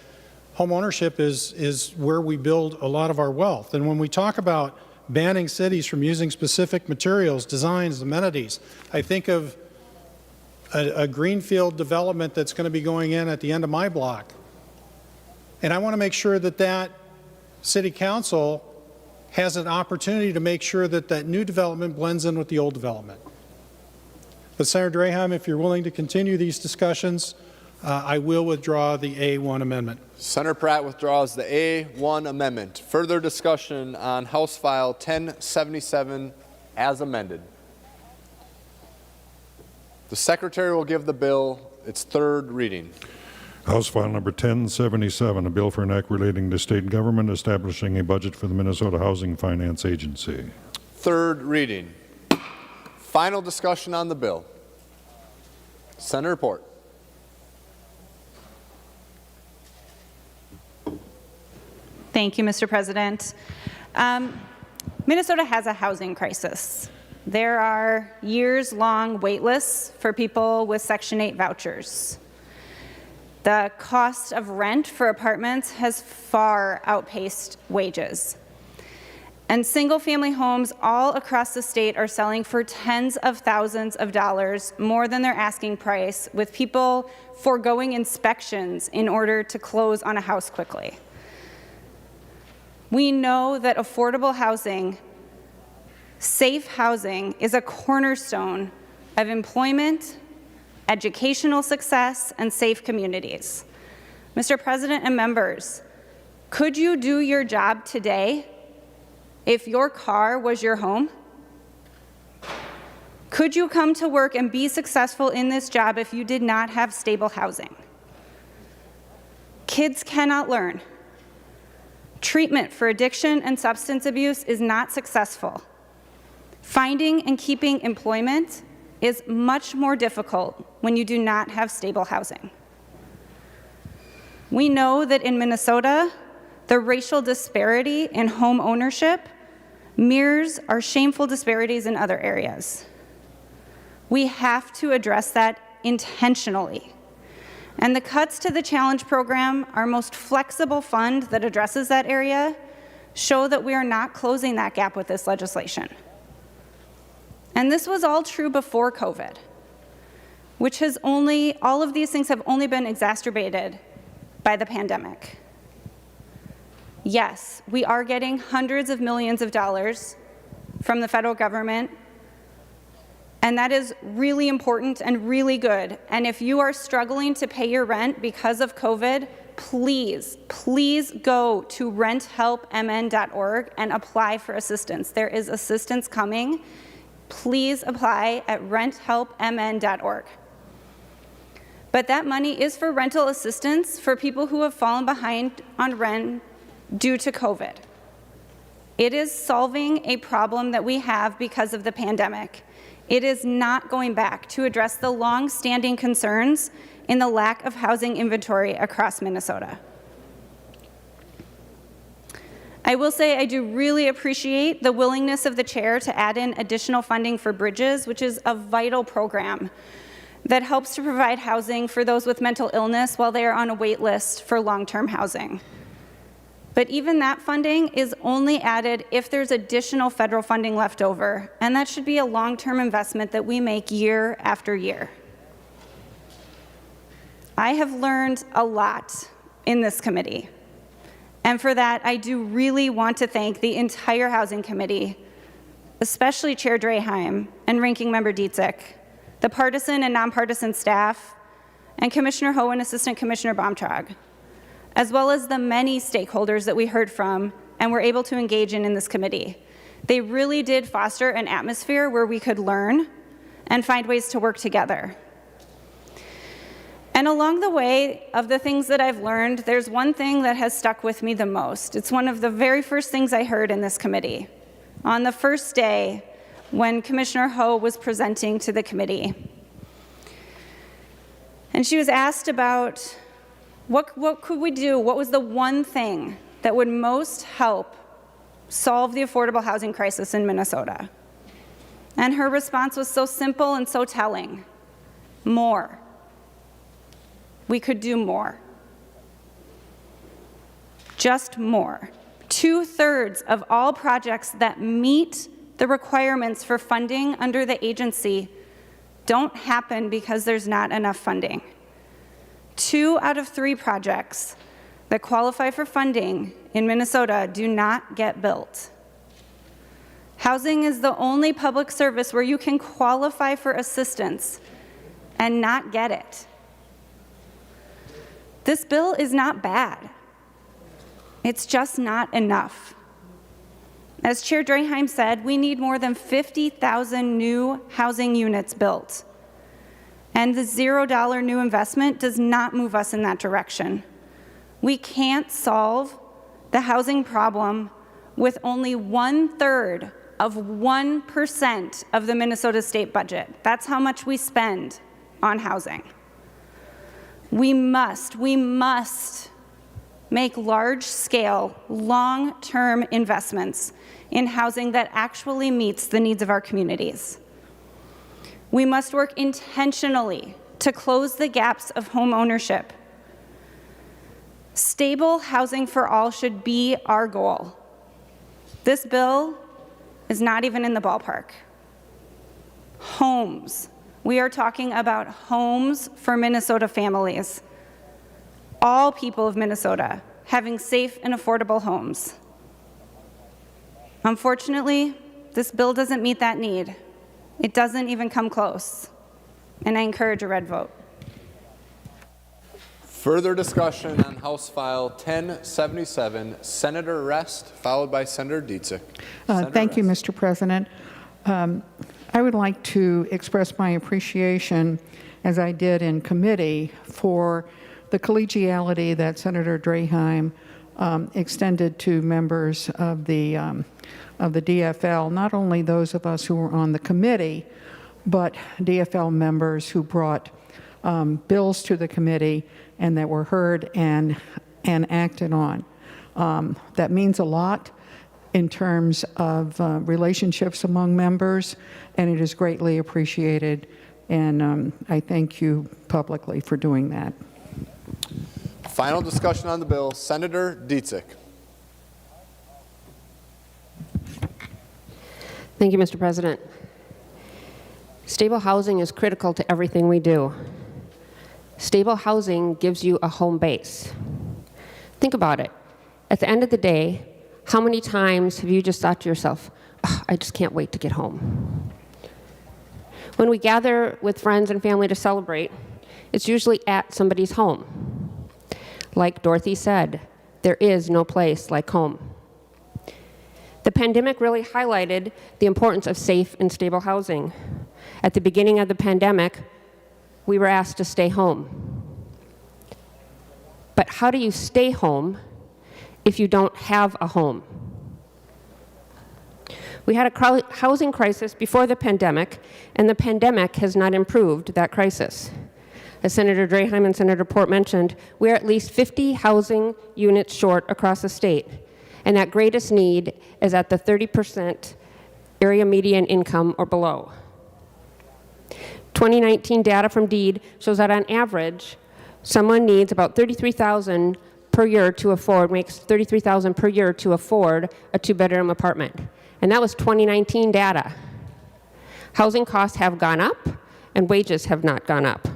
S: home ownership is where we build a lot of our wealth. And when we talk about banning cities from using specific materials, designs, amenities, I think of a greenfield development that's going to be going in at the end of my block. And I want to make sure that city council has an opportunity to make sure that new development blends in with the old development. But Senator Draheim, if you're willing to continue these discussions, I will withdraw the A1 amendment.
D: Senator Pratt withdraws the A1 amendment. Further discussion on House File 1077 as amended. The Secretary will give the bill its third reading.
C: House File Number 1077, a bill for an act relating to state government establishing a budget for the Minnesota Housing Finance Agency.
D: Third reading. Final discussion on the bill. Senator Port.
B: Thank you, Mr. President. Minnesota has a housing crisis. There are years-long wait lists for people with Section 8 vouchers. The cost of rent for apartments has far outpaced wages. And single-family homes all across the state are selling for tens of thousands of dollars more than their asking price, with people foregoing inspections in order to close on a house quickly. We know that affordable housing, safe housing, is a cornerstone of employment, educational success, and safe communities. Mr. President and members, could you do your job today if your car was your home? Could you come to work and be successful in this job if you did not have stable housing? Kids cannot learn. Treatment for addiction and substance abuse is not successful. Finding and keeping employment is much more difficult when you do not have stable housing. We know that in Minnesota, the racial disparity in home ownership mirrors our shameful disparities in other areas. We have to address that intentionally. And the cuts to the Challenge program, our most flexible fund that addresses that area, show that we are not closing that gap with this legislation. And this was all true before COVID, which has all of these things have only been exacerbated by the pandemic. Yes, we are getting hundreds of millions of dollars from the federal government, and that is really important and really good. And if you are struggling to pay your rent because of COVID, please, please go to renthelpmn.org and apply for assistance. There is assistance coming. Please apply at renthelpmn.org. But that money is for rental assistance for people who have fallen behind on rent due to COVID. It is solving a problem that we have because of the pandemic. It is not going back to address the long-standing concerns in the lack of housing inventory across Minnesota. I will say I do really appreciate the willingness of the chair to add in additional funding for Bridges, which is a vital program that helps to provide housing for those with mental illness while they are on a wait list for long-term housing. But even that funding is only added if there's additional federal funding left over, and that should be a long-term investment that we make year after year. I have learned a lot in this committee, and for that, I do really want to thank the entire Housing Committee, especially Chair Draheim and Ranking Member Dietzich, the partisan and nonpartisan staff, and Commissioner Ho and Assistant Commissioner Baumtrag. as well as the many stakeholders that we heard from and were able to engage in this committee. They really did foster an atmosphere where we could learn and find ways to work together. And along the way of the things that I've learned, there's one thing that has stuck with me the most. It's one of the very first things I heard in this committee. On the first day when Commissioner Ho was presenting to the committee. And she was asked about what could we do? What was the one thing that would most help solve the affordable housing crisis in Minnesota? And her response was so simple and so telling. More. We could do more. Just more. 2/3 of all projects that meet the requirements for funding under the agency don't happen because there's not enough funding. 2 out of 3 projects that qualify for funding in Minnesota do not get built. Housing is the only public service where you can qualify for assistance and not get it. This bill is not bad. It's just not enough. As Chair Draheim said, we need more than 50,000 new housing units built. And the $0 new investment does not move us in that direction. We can't solve the housing problem with only 1/3 of 1% of the Minnesota state budget. That's how much we spend on housing. We must make large-scale, long-term investments in housing that actually meets the needs of our communities. We must work intentionally to close the gaps of home ownership. Stable housing for all should be our goal. This bill is not even in the ballpark. Homes. We are talking about homes for Minnesota families. All people of Minnesota having safe and affordable homes. Unfortunately, this bill doesn't meet that need. It doesn't even come close. And I encourage a red vote.
D: Further discussion on House File 1077, Senator Rest, followed by Senator Dietzig.
T: Thank you, Mr. President. I would like to express my appreciation, as I did in committee, for the collegiality that Senator Draheim extended to members of the DFL, not only those of us who were on the committee, but DFL members who brought bills to the committee and that were heard and acted on. That means a lot in terms of relationships among members, and it is greatly appreciated, and I thank you publicly for doing that.
D: Final discussion on the bill, Senator Dietzig.
N: Thank you, Mr. President. Stable housing is critical to everything we do. Stable housing gives you a home base. Think about it. At the end of the day, how many times have you just thought to yourself, oh, I just can't wait to get home? When we gather with friends and family to celebrate, it's usually at somebody's home. Like Dorothy said, there is no place like home. The pandemic really highlighted the importance of safe and stable housing. At the beginning of the pandemic, we were asked to stay home. But how do you stay home if you don't have a home? We had a housing crisis before the pandemic, and the pandemic has not improved that crisis. As Senator Draheim and Senator Port mentioned, we're at least 50 housing units short across the state, and that greatest need is at the 30% area median income or below. 2019 data from DEED shows that on average, someone needs about $33,000 per year to afford, makes $33,000 per year to afford a 2-bedroom apartment. And that was 2019 data. Housing costs have gone up and wages have not gone up.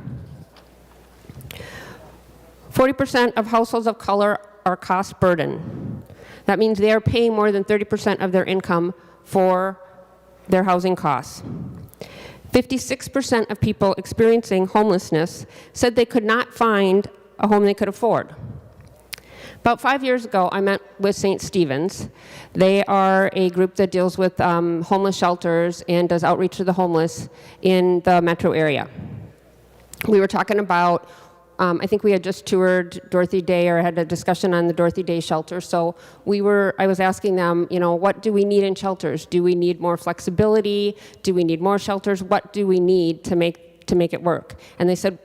N: 40% of households of color are cost burden. That means they are paying more than 30% of their income for their housing costs. 56% of people experiencing homelessness said they could not find a home they could afford. About 5 years ago, I met with St. Stephen's. They are a group that deals with homeless shelters and does outreach to the homeless in the metro area. We were talking about, I think we had just toured Dorothy Day or had a discussion on the Dorothy Day shelter. So I was asking them, what do we need in shelters? Do we need more flexibility? Do we need more shelters? What do we need to make it work? And they said,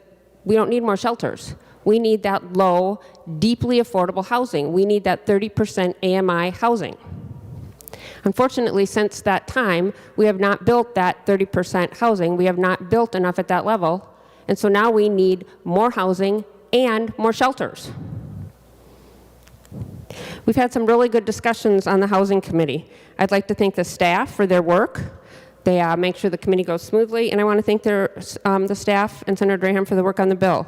N: we don't need more shelters. We need that low, deeply affordable housing. We need that 30% AMI housing. Unfortunately, since that time, we have not built that 30% housing. We have not built enough at that level. And so now we need more housing and more shelters. We've had some really good discussions on the Housing Committee. I'd like to thank the staff for their work. They make sure the committee goes smoothly, and I want to thank the staff and Senator Draham for the work on the bill.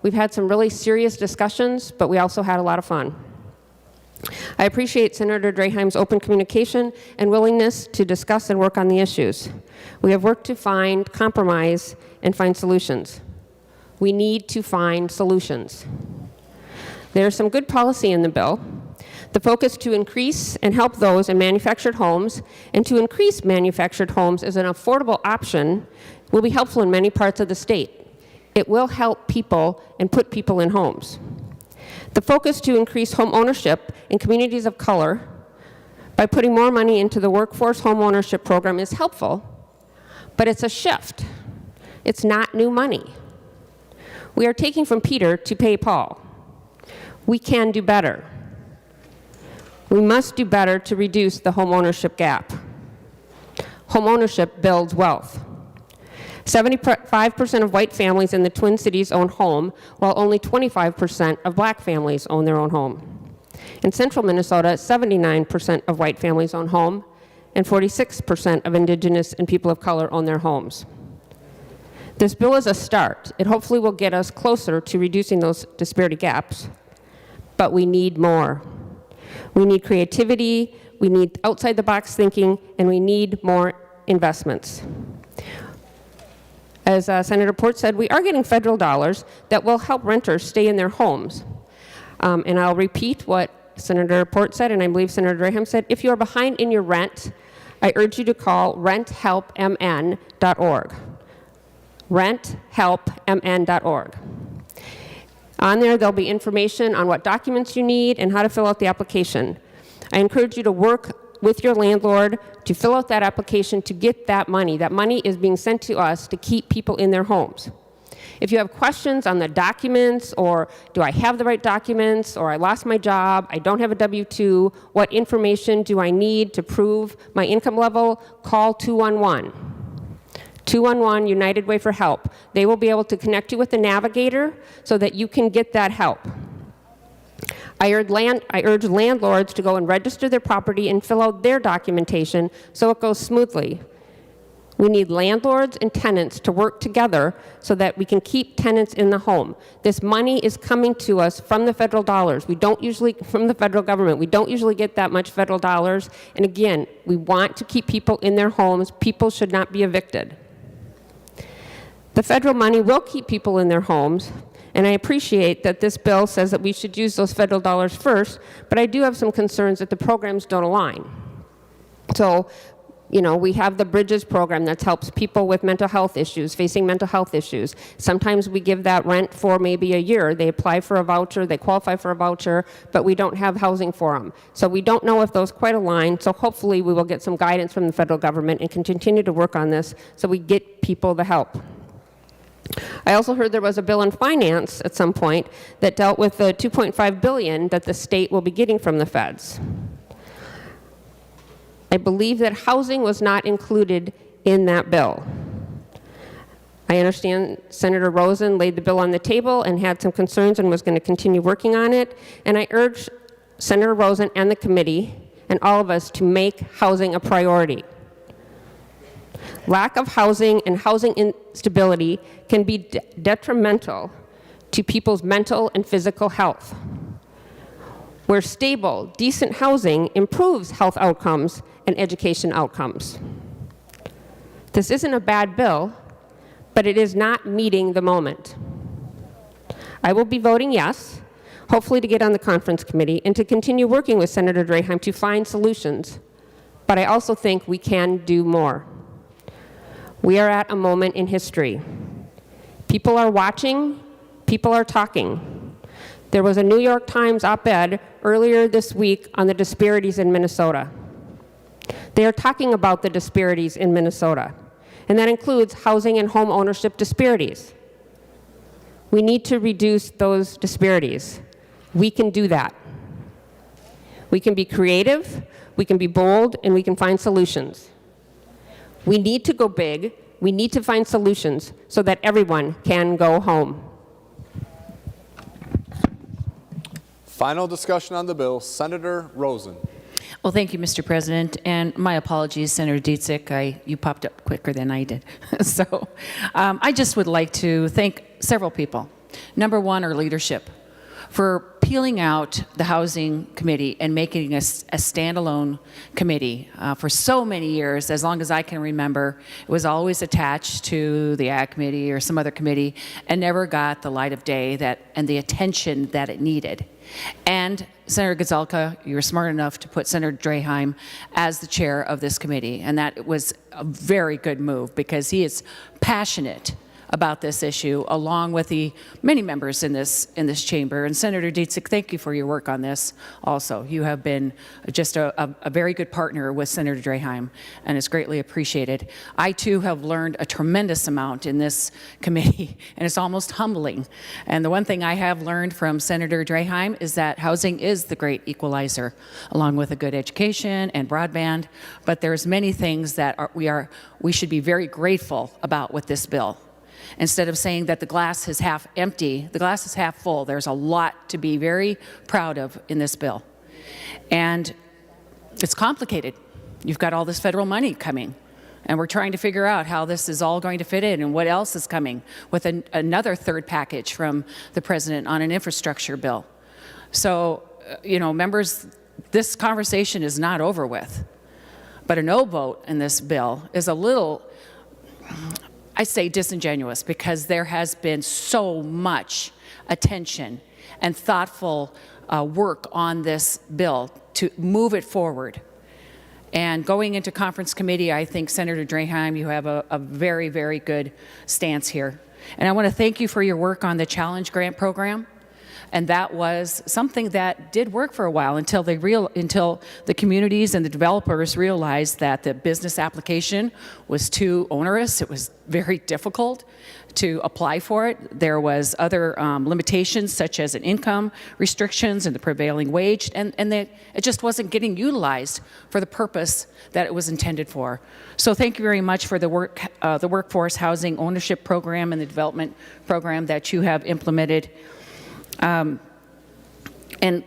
N: We've had some really serious discussions, but we also had a lot of fun. I appreciate Senator Draham's open communication and willingness to discuss and work on the issues. We have worked to find compromise and find solutions. We need to find solutions. There's some good policy in the bill. The focus to increase and help those in manufactured homes and to increase manufactured homes as an affordable option will be helpful in many parts of the state. It will help people and put people in homes. The focus to increase home ownership in communities of color by putting more money into the workforce home ownership program is helpful, but it's a shift. It's not new money. We are taking from Peter to pay Paul. We can do better. We must do better to reduce the home ownership gap. Home ownership builds wealth. 75% of white families in the Twin Cities own home, while only 25% of black families own their own home. In central Minnesota, 79% of white families own home, and 46% of indigenous and people of color own their homes. This bill is a start. It hopefully will get us closer to reducing those disparity gaps, but we need more. We need creativity, we need outside-the-box thinking, and we need more investments. As Senator Port said, we are getting federal dollars that will help renters stay in their homes. And I'll repeat what Senator Port said, and I believe Senator Draham said, if you are behind in your rent, I urge you to call renthelpmn.org. renthelpmn.org. On there, there'll be information on what documents you need and how to fill out the application. I encourage you to work with your landlord to fill out that application to get that money. That money is being sent to us to keep people in their homes. If you have questions on the documents, or do I have the right documents, or I lost my job, I don't have a W-2, what information do I need to prove my income level, call 211. 211 United Way for help. They will be able to connect you with the navigator so that you can get that help. I urge landlords to go and register their property and fill out their documentation so it goes smoothly. We need landlords and tenants to work together so that we can keep tenants in the home. This money is coming to us from the federal dollars. From the federal government. We don't usually get that much federal dollars. And again, we want to keep people in their homes. People should not be evicted. The federal money will keep people in their homes, and I appreciate that this bill says that we should use those federal dollars first, but I do have some concerns that the programs don't align. So, we have the Bridges program that helps people with mental health issues, facing mental health issues. Sometimes we give that rent for maybe a year. They apply for a voucher, they qualify for a voucher, but we don't have housing for them. So we don't know if those quite align, so hopefully we will get some guidance from the federal government and can continue to work on this so we get people the help. I also heard there was a bill in finance at some point that dealt with the $2.5 billion that the state will be getting from the feds. I believe that housing was not included in that bill. I understand Senator Rosen laid the bill on the table and had some concerns and was going to continue working on it, and I urge Senator Rosen and the committee and all of us to make housing a priority. Lack of housing and housing instability can be detrimental to people's mental and physical health. Where stable, decent housing improves health outcomes and education outcomes. This isn't a bad bill, but it is not meeting the moment. I will be voting yes. hopefully to get on the conference committee and to continue working with Senator Draheim to find solutions. But I also think we can do more. We are at a moment in history. People are watching, people are talking. There was a New York Times op-ed earlier this week on the disparities in Minnesota. They are talking about the disparities in Minnesota, and that includes housing and home ownership disparities. We need to reduce those disparities. We can do that. We can be creative, we can be bold, and we can find solutions. We need to go big. We need to find solutions so that everyone can go home.
D: Final discussion on the bill, Senator Rosen.
A: Well, thank you, Mr. President, and my apologies, Senator Dietzich. You popped up quicker than I did. So I just would like to thank several people. Number one, our leadership, for peeling out the Housing Committee and making us a standalone committee. For so many years, as long as I can remember, it was always attached to the Ag Committee or some other committee and never got the light of day and the attention that it needed. And Senator Gazelka, you were smart enough to put Senator Draheim as the chair of this committee, and that was a very good move because he is passionate about this issue, along with the many members in this chamber. And Senator Dietzich, thank you for your work on this also. You have been just a very good partner with Senator Draheim, and it's greatly appreciated. I, too, have learned a tremendous amount in this committee, and it's almost humbling. And the one thing I have learned from Senator Draheim is that housing is the great equalizer, along with a good education and broadband. But there's many things that we should be very grateful about with this bill. Instead of saying that the glass is half empty, the glass is half full. There's a lot to be very proud of in this bill. And it's complicated. You've got all this federal money coming, and we're trying to figure out how this is all going to fit in and what else is coming with another third package from the president on an infrastructure bill. So, members, this conversation is not over with. But a no vote in this bill is a little, I say, disingenuous, because there has been so much attention and thoughtful work on this bill to move it forward. And going into conference committee, I think, Senator Draheim, you have a very, very good stance here. And I want to thank you for your work on the Challenge Grant program. And that was something that did work for a while until the communities and the developers realized that the business application was too onerous. It was very difficult to apply for it. There was other limitations, such as an income restrictions and the prevailing wage, and it just wasn't getting utilized for the purpose that it was intended for. So thank you very much for the workforce housing ownership program and the development program that you have implemented. And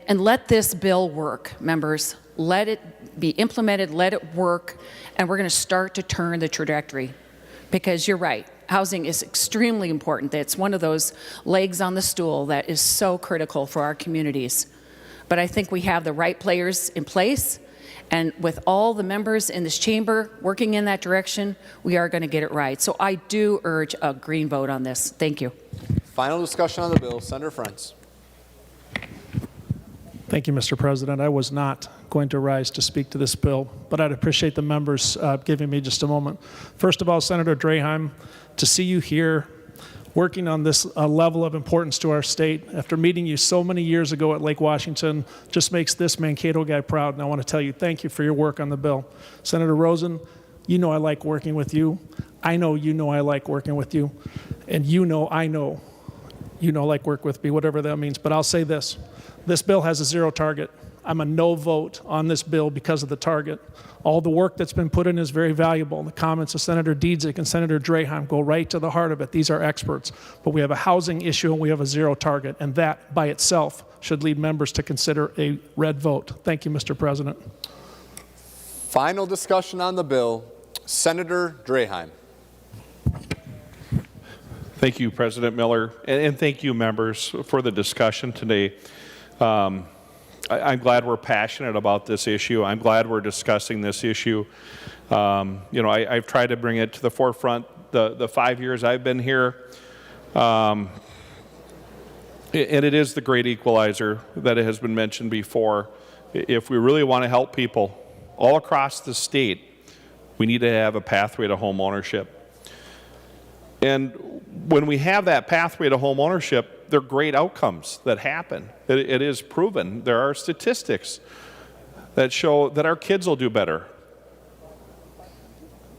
A: let this bill work, members. Let it be implemented, let it work, and we're going to start to turn the trajectory. Because you're right, housing is extremely important. It's one of those legs on the stool that is so critical for our communities. But I think we have the right players in place, and with all the members in this chamber working in that direction, we are going to get it right. So I do urge a green vote on this. Thank you.
D: Final discussion on the bill, Senator Frentz.
J: Thank you, Mr. President. I was not going to rise to speak to this bill, but I'd appreciate the members giving me just a moment. First of all, Senator Draheim, to see you here working on this level of importance to our state after meeting you so many years ago at Lake Washington just makes this Mankato guy proud, and I want to tell you thank you for your work on the bill. Senator Rosen, you know I like working with you. I know you know I like working with you, and you know I know you know like work with me, whatever that means. But I'll say this. This bill has a zero target. I'm a no vote on this bill because of the target. All the work that's been put in is very valuable. The comments of Senator Dietzich and Senator Draheim go right to the heart of it. These are experts. But we have a housing issue and we have a zero target, and that by itself should lead members to consider a red vote. Thank you, Mr. President.
D: Final discussion on the bill, Senator Draheim.
L: Thank you, President Miller, and thank you, members, for the discussion today. I'm glad we're passionate about this issue. I'm glad we're discussing this issue. I've tried to bring it to the forefront the 5 years I've been here. And it is the great equalizer that has been mentioned before. If we really want to help people all across the state, we need to have a pathway to home ownership. And when we have that pathway to home ownership, there are great outcomes that happen. It is proven. There are statistics that show that our kids will do better.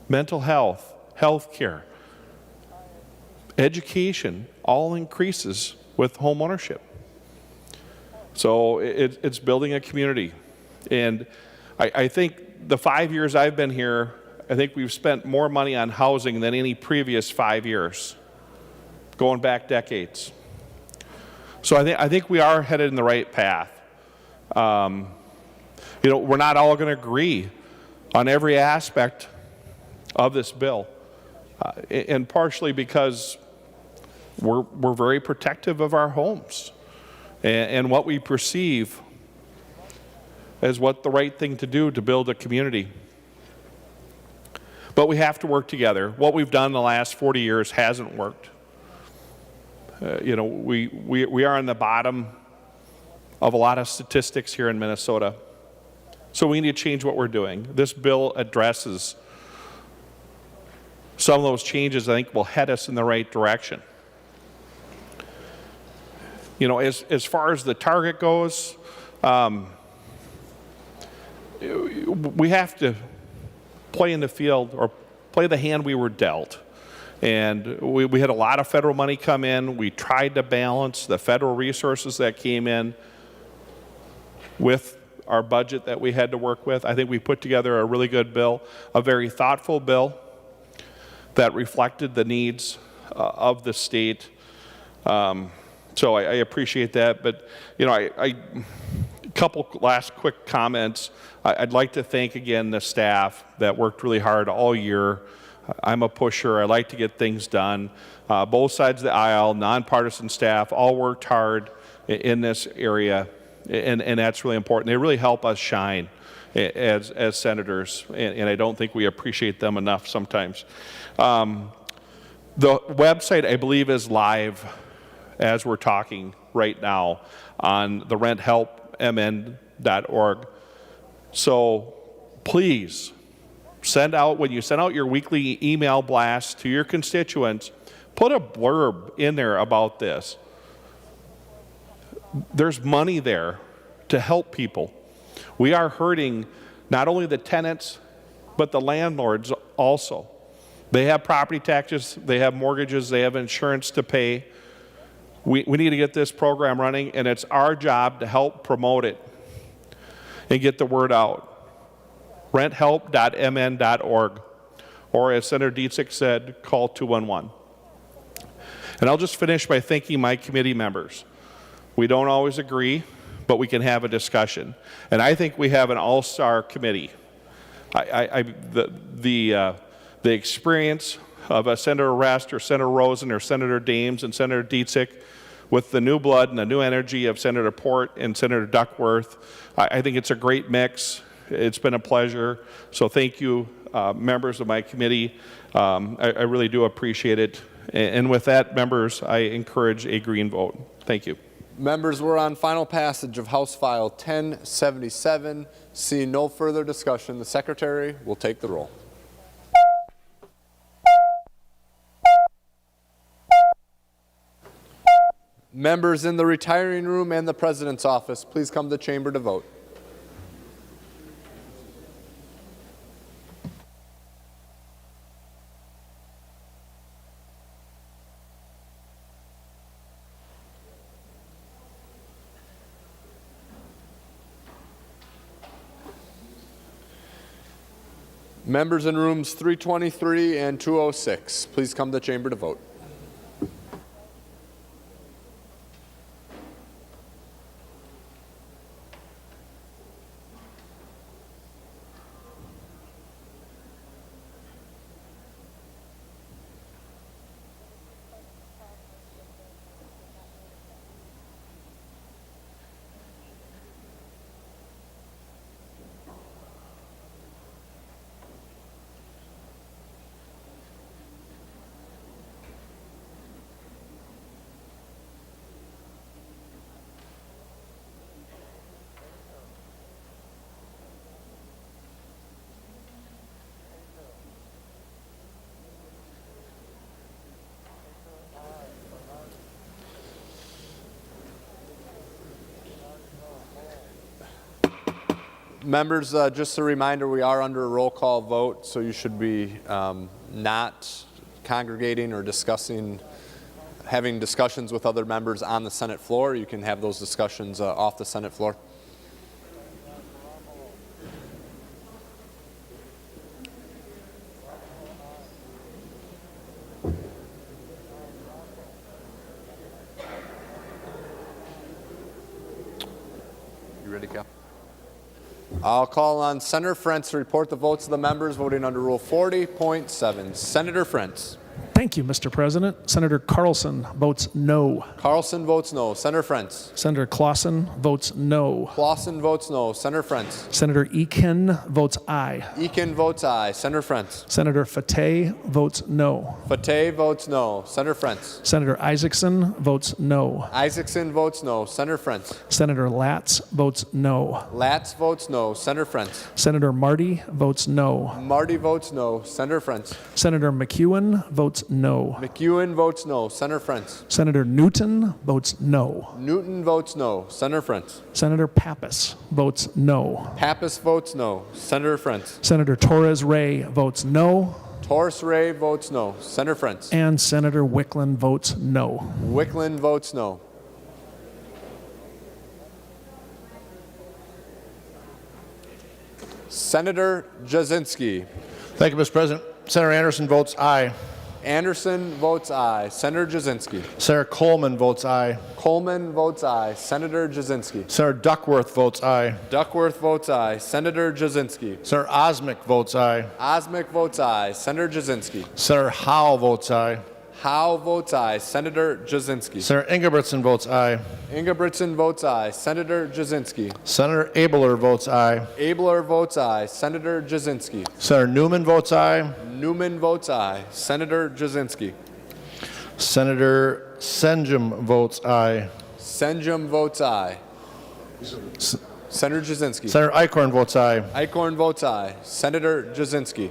L: Mental health, health care, education, all increases with home ownership. So it's building a community. And I think the 5 years I've been here, I think we've spent more money on housing than any previous 5 years, going back decades. So I think we are headed in the right path. You know, we're not all going to agree on every aspect of this bill, and partially because we're very protective of our homes and what we perceive as what the right thing to do to build a community. But we have to work together. What we've done the last 40 years hasn't worked. You know, we are on the bottom of a lot of statistics here in Minnesota. So we need to change what we're doing. This bill addresses some of those changes I think will head us in the right direction. You know, as far as the target goes, we have to play in the field or play the hand we were dealt. And we had a lot of federal money come in. We tried to balance the federal resources that came in with our budget that we had to work with. I think we put together a really good bill, a very thoughtful bill that reflected the needs of the state. So I appreciate that. But, you know, a couple last quick comments. I'd like to thank again the staff that worked really hard all year. I'm a pusher. I like to get things done. Both sides of the aisle, nonpartisan staff, all worked hard in this area, and that's really important. They really help us shine as senators, and I don't think we appreciate them enough sometimes. The website, I believe, is live as we're talking right now on the renthelpmn.org. So please, when you send out your weekly email blast to your constituents, put a blurb in there about this. There's money there to help people. We are hurting not only the tenants, but the landlords also. They have property taxes, they have mortgages, they have insurance to pay. We need to get this program running, and it's our job to help promote it and get the word out. renthelp.mn.org, or as Senator Dziedzic said, call 211. And I'll just finish by thanking my committee members. We don't always agree, but we can have a discussion. And I think we have an all-star committee. The experience of Senator Rest or Senator Rosen or Senator Dames and Senator Dziedzic, with the new blood and the new energy of Senator Port and Senator Duckworth, I think it's a great mix. It's been a pleasure. So thank you, members of my committee. I really do appreciate it. And with that, members, I encourage a green vote. Thank you.
D: Members, we're on final passage of House File 1077. Seeing no further discussion, the Secretary will take the roll. Members in the retiring room and the President's office, please come to the chamber to vote. Members in rooms 323 and 206, please come to the chamber to vote. Members, just a reminder, we are under a roll call vote, so you should be not congregating or having discussions with other members on the Senate floor. You can have those discussions off the Senate floor. You ready, Cal? I'll call on Senator Frentz to report the votes of the members voting under Rule 40.7. Senator Frentz.
J: Thank you, Mr. President. Senator Carlson votes no.
D: Carlson votes no. Senator Frentz.
J: Senator Clausen votes no.
D: Clausen votes no. Senator Frentz.
J: Senator Ekin votes aye.
D: Ekin votes aye. Senator Frentz.
J: Senator Fateh votes no.
D: Fateh votes no. Senator Frentz.
J: Senator Isaacson votes no.
D: Isaacson votes no. Senator Frentz.
J: Senator Latz votes no.
D: Latz votes no. Senator Frentz.
J: Senator Marty votes no.
D: Marty votes no. Senator Frentz.
J: Senator McEwen votes no.
D: McEwen votes no. Senator Frentz.
J: Senator Newton votes no.
D: Newton votes no. Senator Frentz.
J: Senator Pappas votes no.
D: Pappas votes no. Senator Frentz.
J: Senator Torres Ray votes no.
D: Torres Ray votes no. Senator Frentz.
J: And Senator Wicklund votes no.
D: Wicklund votes no. Senator Jasinski.
K: Thank you, Mr. President. Senator Anderson votes aye.
D: Anderson votes aye. Senator Jasinski.
K: Senator Coleman votes aye.
D: Coleman votes aye. Senator Jasinski.
K: Senator Duckworth votes aye.
D: Duckworth votes aye. Senator Jasinski.
K: Senator Osmic votes aye.
D: Osmic votes aye. Senator Jasinski.
K: Senator Howe votes aye.
D: Howe votes aye. Senator Jasinski.
K: Senator Ingebrigtsen votes aye.
D: Ingebrigtsen votes aye. Senator Jasinski.
K: Senator Abler votes aye.
D: Abler votes aye. Senator Jasinski.
K: Senator Newman votes aye.
D: Newman votes aye. Senator Jasinski.
K: Senator Senjum votes aye.
D: Senjum votes aye. Senator Jasinski.
K: Senator Eichhorn votes aye.
D: Eichhorn votes aye. Senator Jasinski.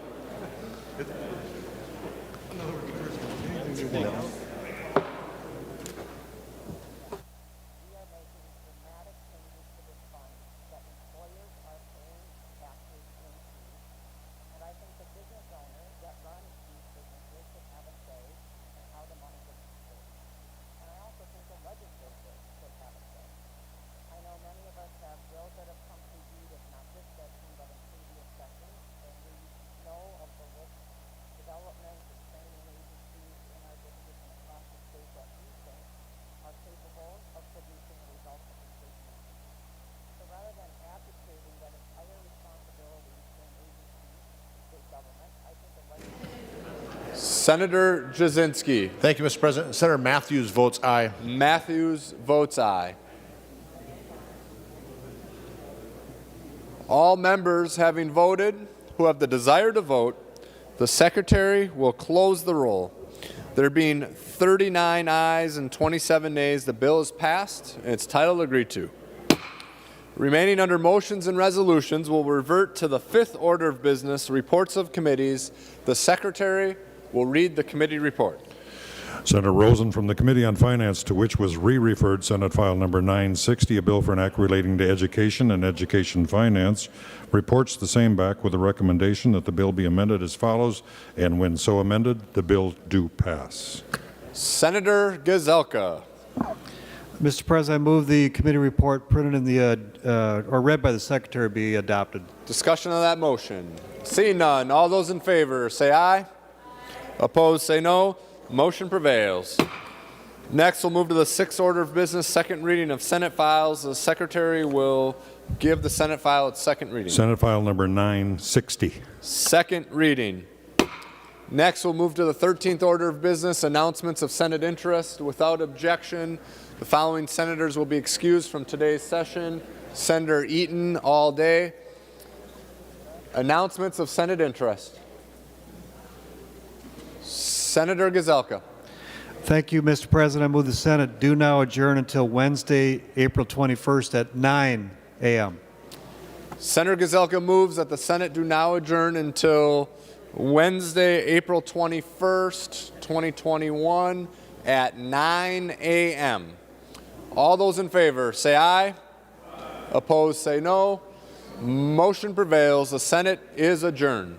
D: Senator Jasinski.
K: Thank you, Mr. President. Senator Matthews votes aye.
D: Matthews votes aye. All members having voted who have the desire to vote, the Secretary will close the roll. There being 39 ayes and 27 nays, the bill is passed and its title agreed to. Remaining under motions and resolutions, will revert to the fifth order of business, reports of committees. The Secretary will read the committee report.
C: Senator Rosen from the Committee on Finance, to which was re-referred Senate File Number 960, a bill for an act relating to education and education finance, reports the same back with a recommendation that the bill be amended as follows, and when so amended, the bill do pass.
D: Senator Gazelka.
E: Mr. President, I move the committee report printed in the, or read by the Secretary be adopted.
D: Discussion on that motion. Seeing none, all those in favor say aye. Opposed say no. Motion prevails. Next, we'll move to the sixth order of business, second reading of Senate files. The Secretary will give the Senate file its second reading.
C: Senate File Number 960.
D: Second reading. Next, we'll move to the 13th order of business, announcements of Senate interest. Without objection, the following senators will be excused from today's session. Senator Eaton all day. Announcements of Senate interest. Senator Gazelka.
E: Thank you, Mr. President. I move the Senate do now adjourn until Wednesday, April 21st at 9 a.m.
D: Senator Gazelka moves that the Senate do now adjourn until Wednesday, April 21st, 2021 at 9 a.m. All those in favor say aye. Opposed say no. Motion prevails. The Senate is adjourned.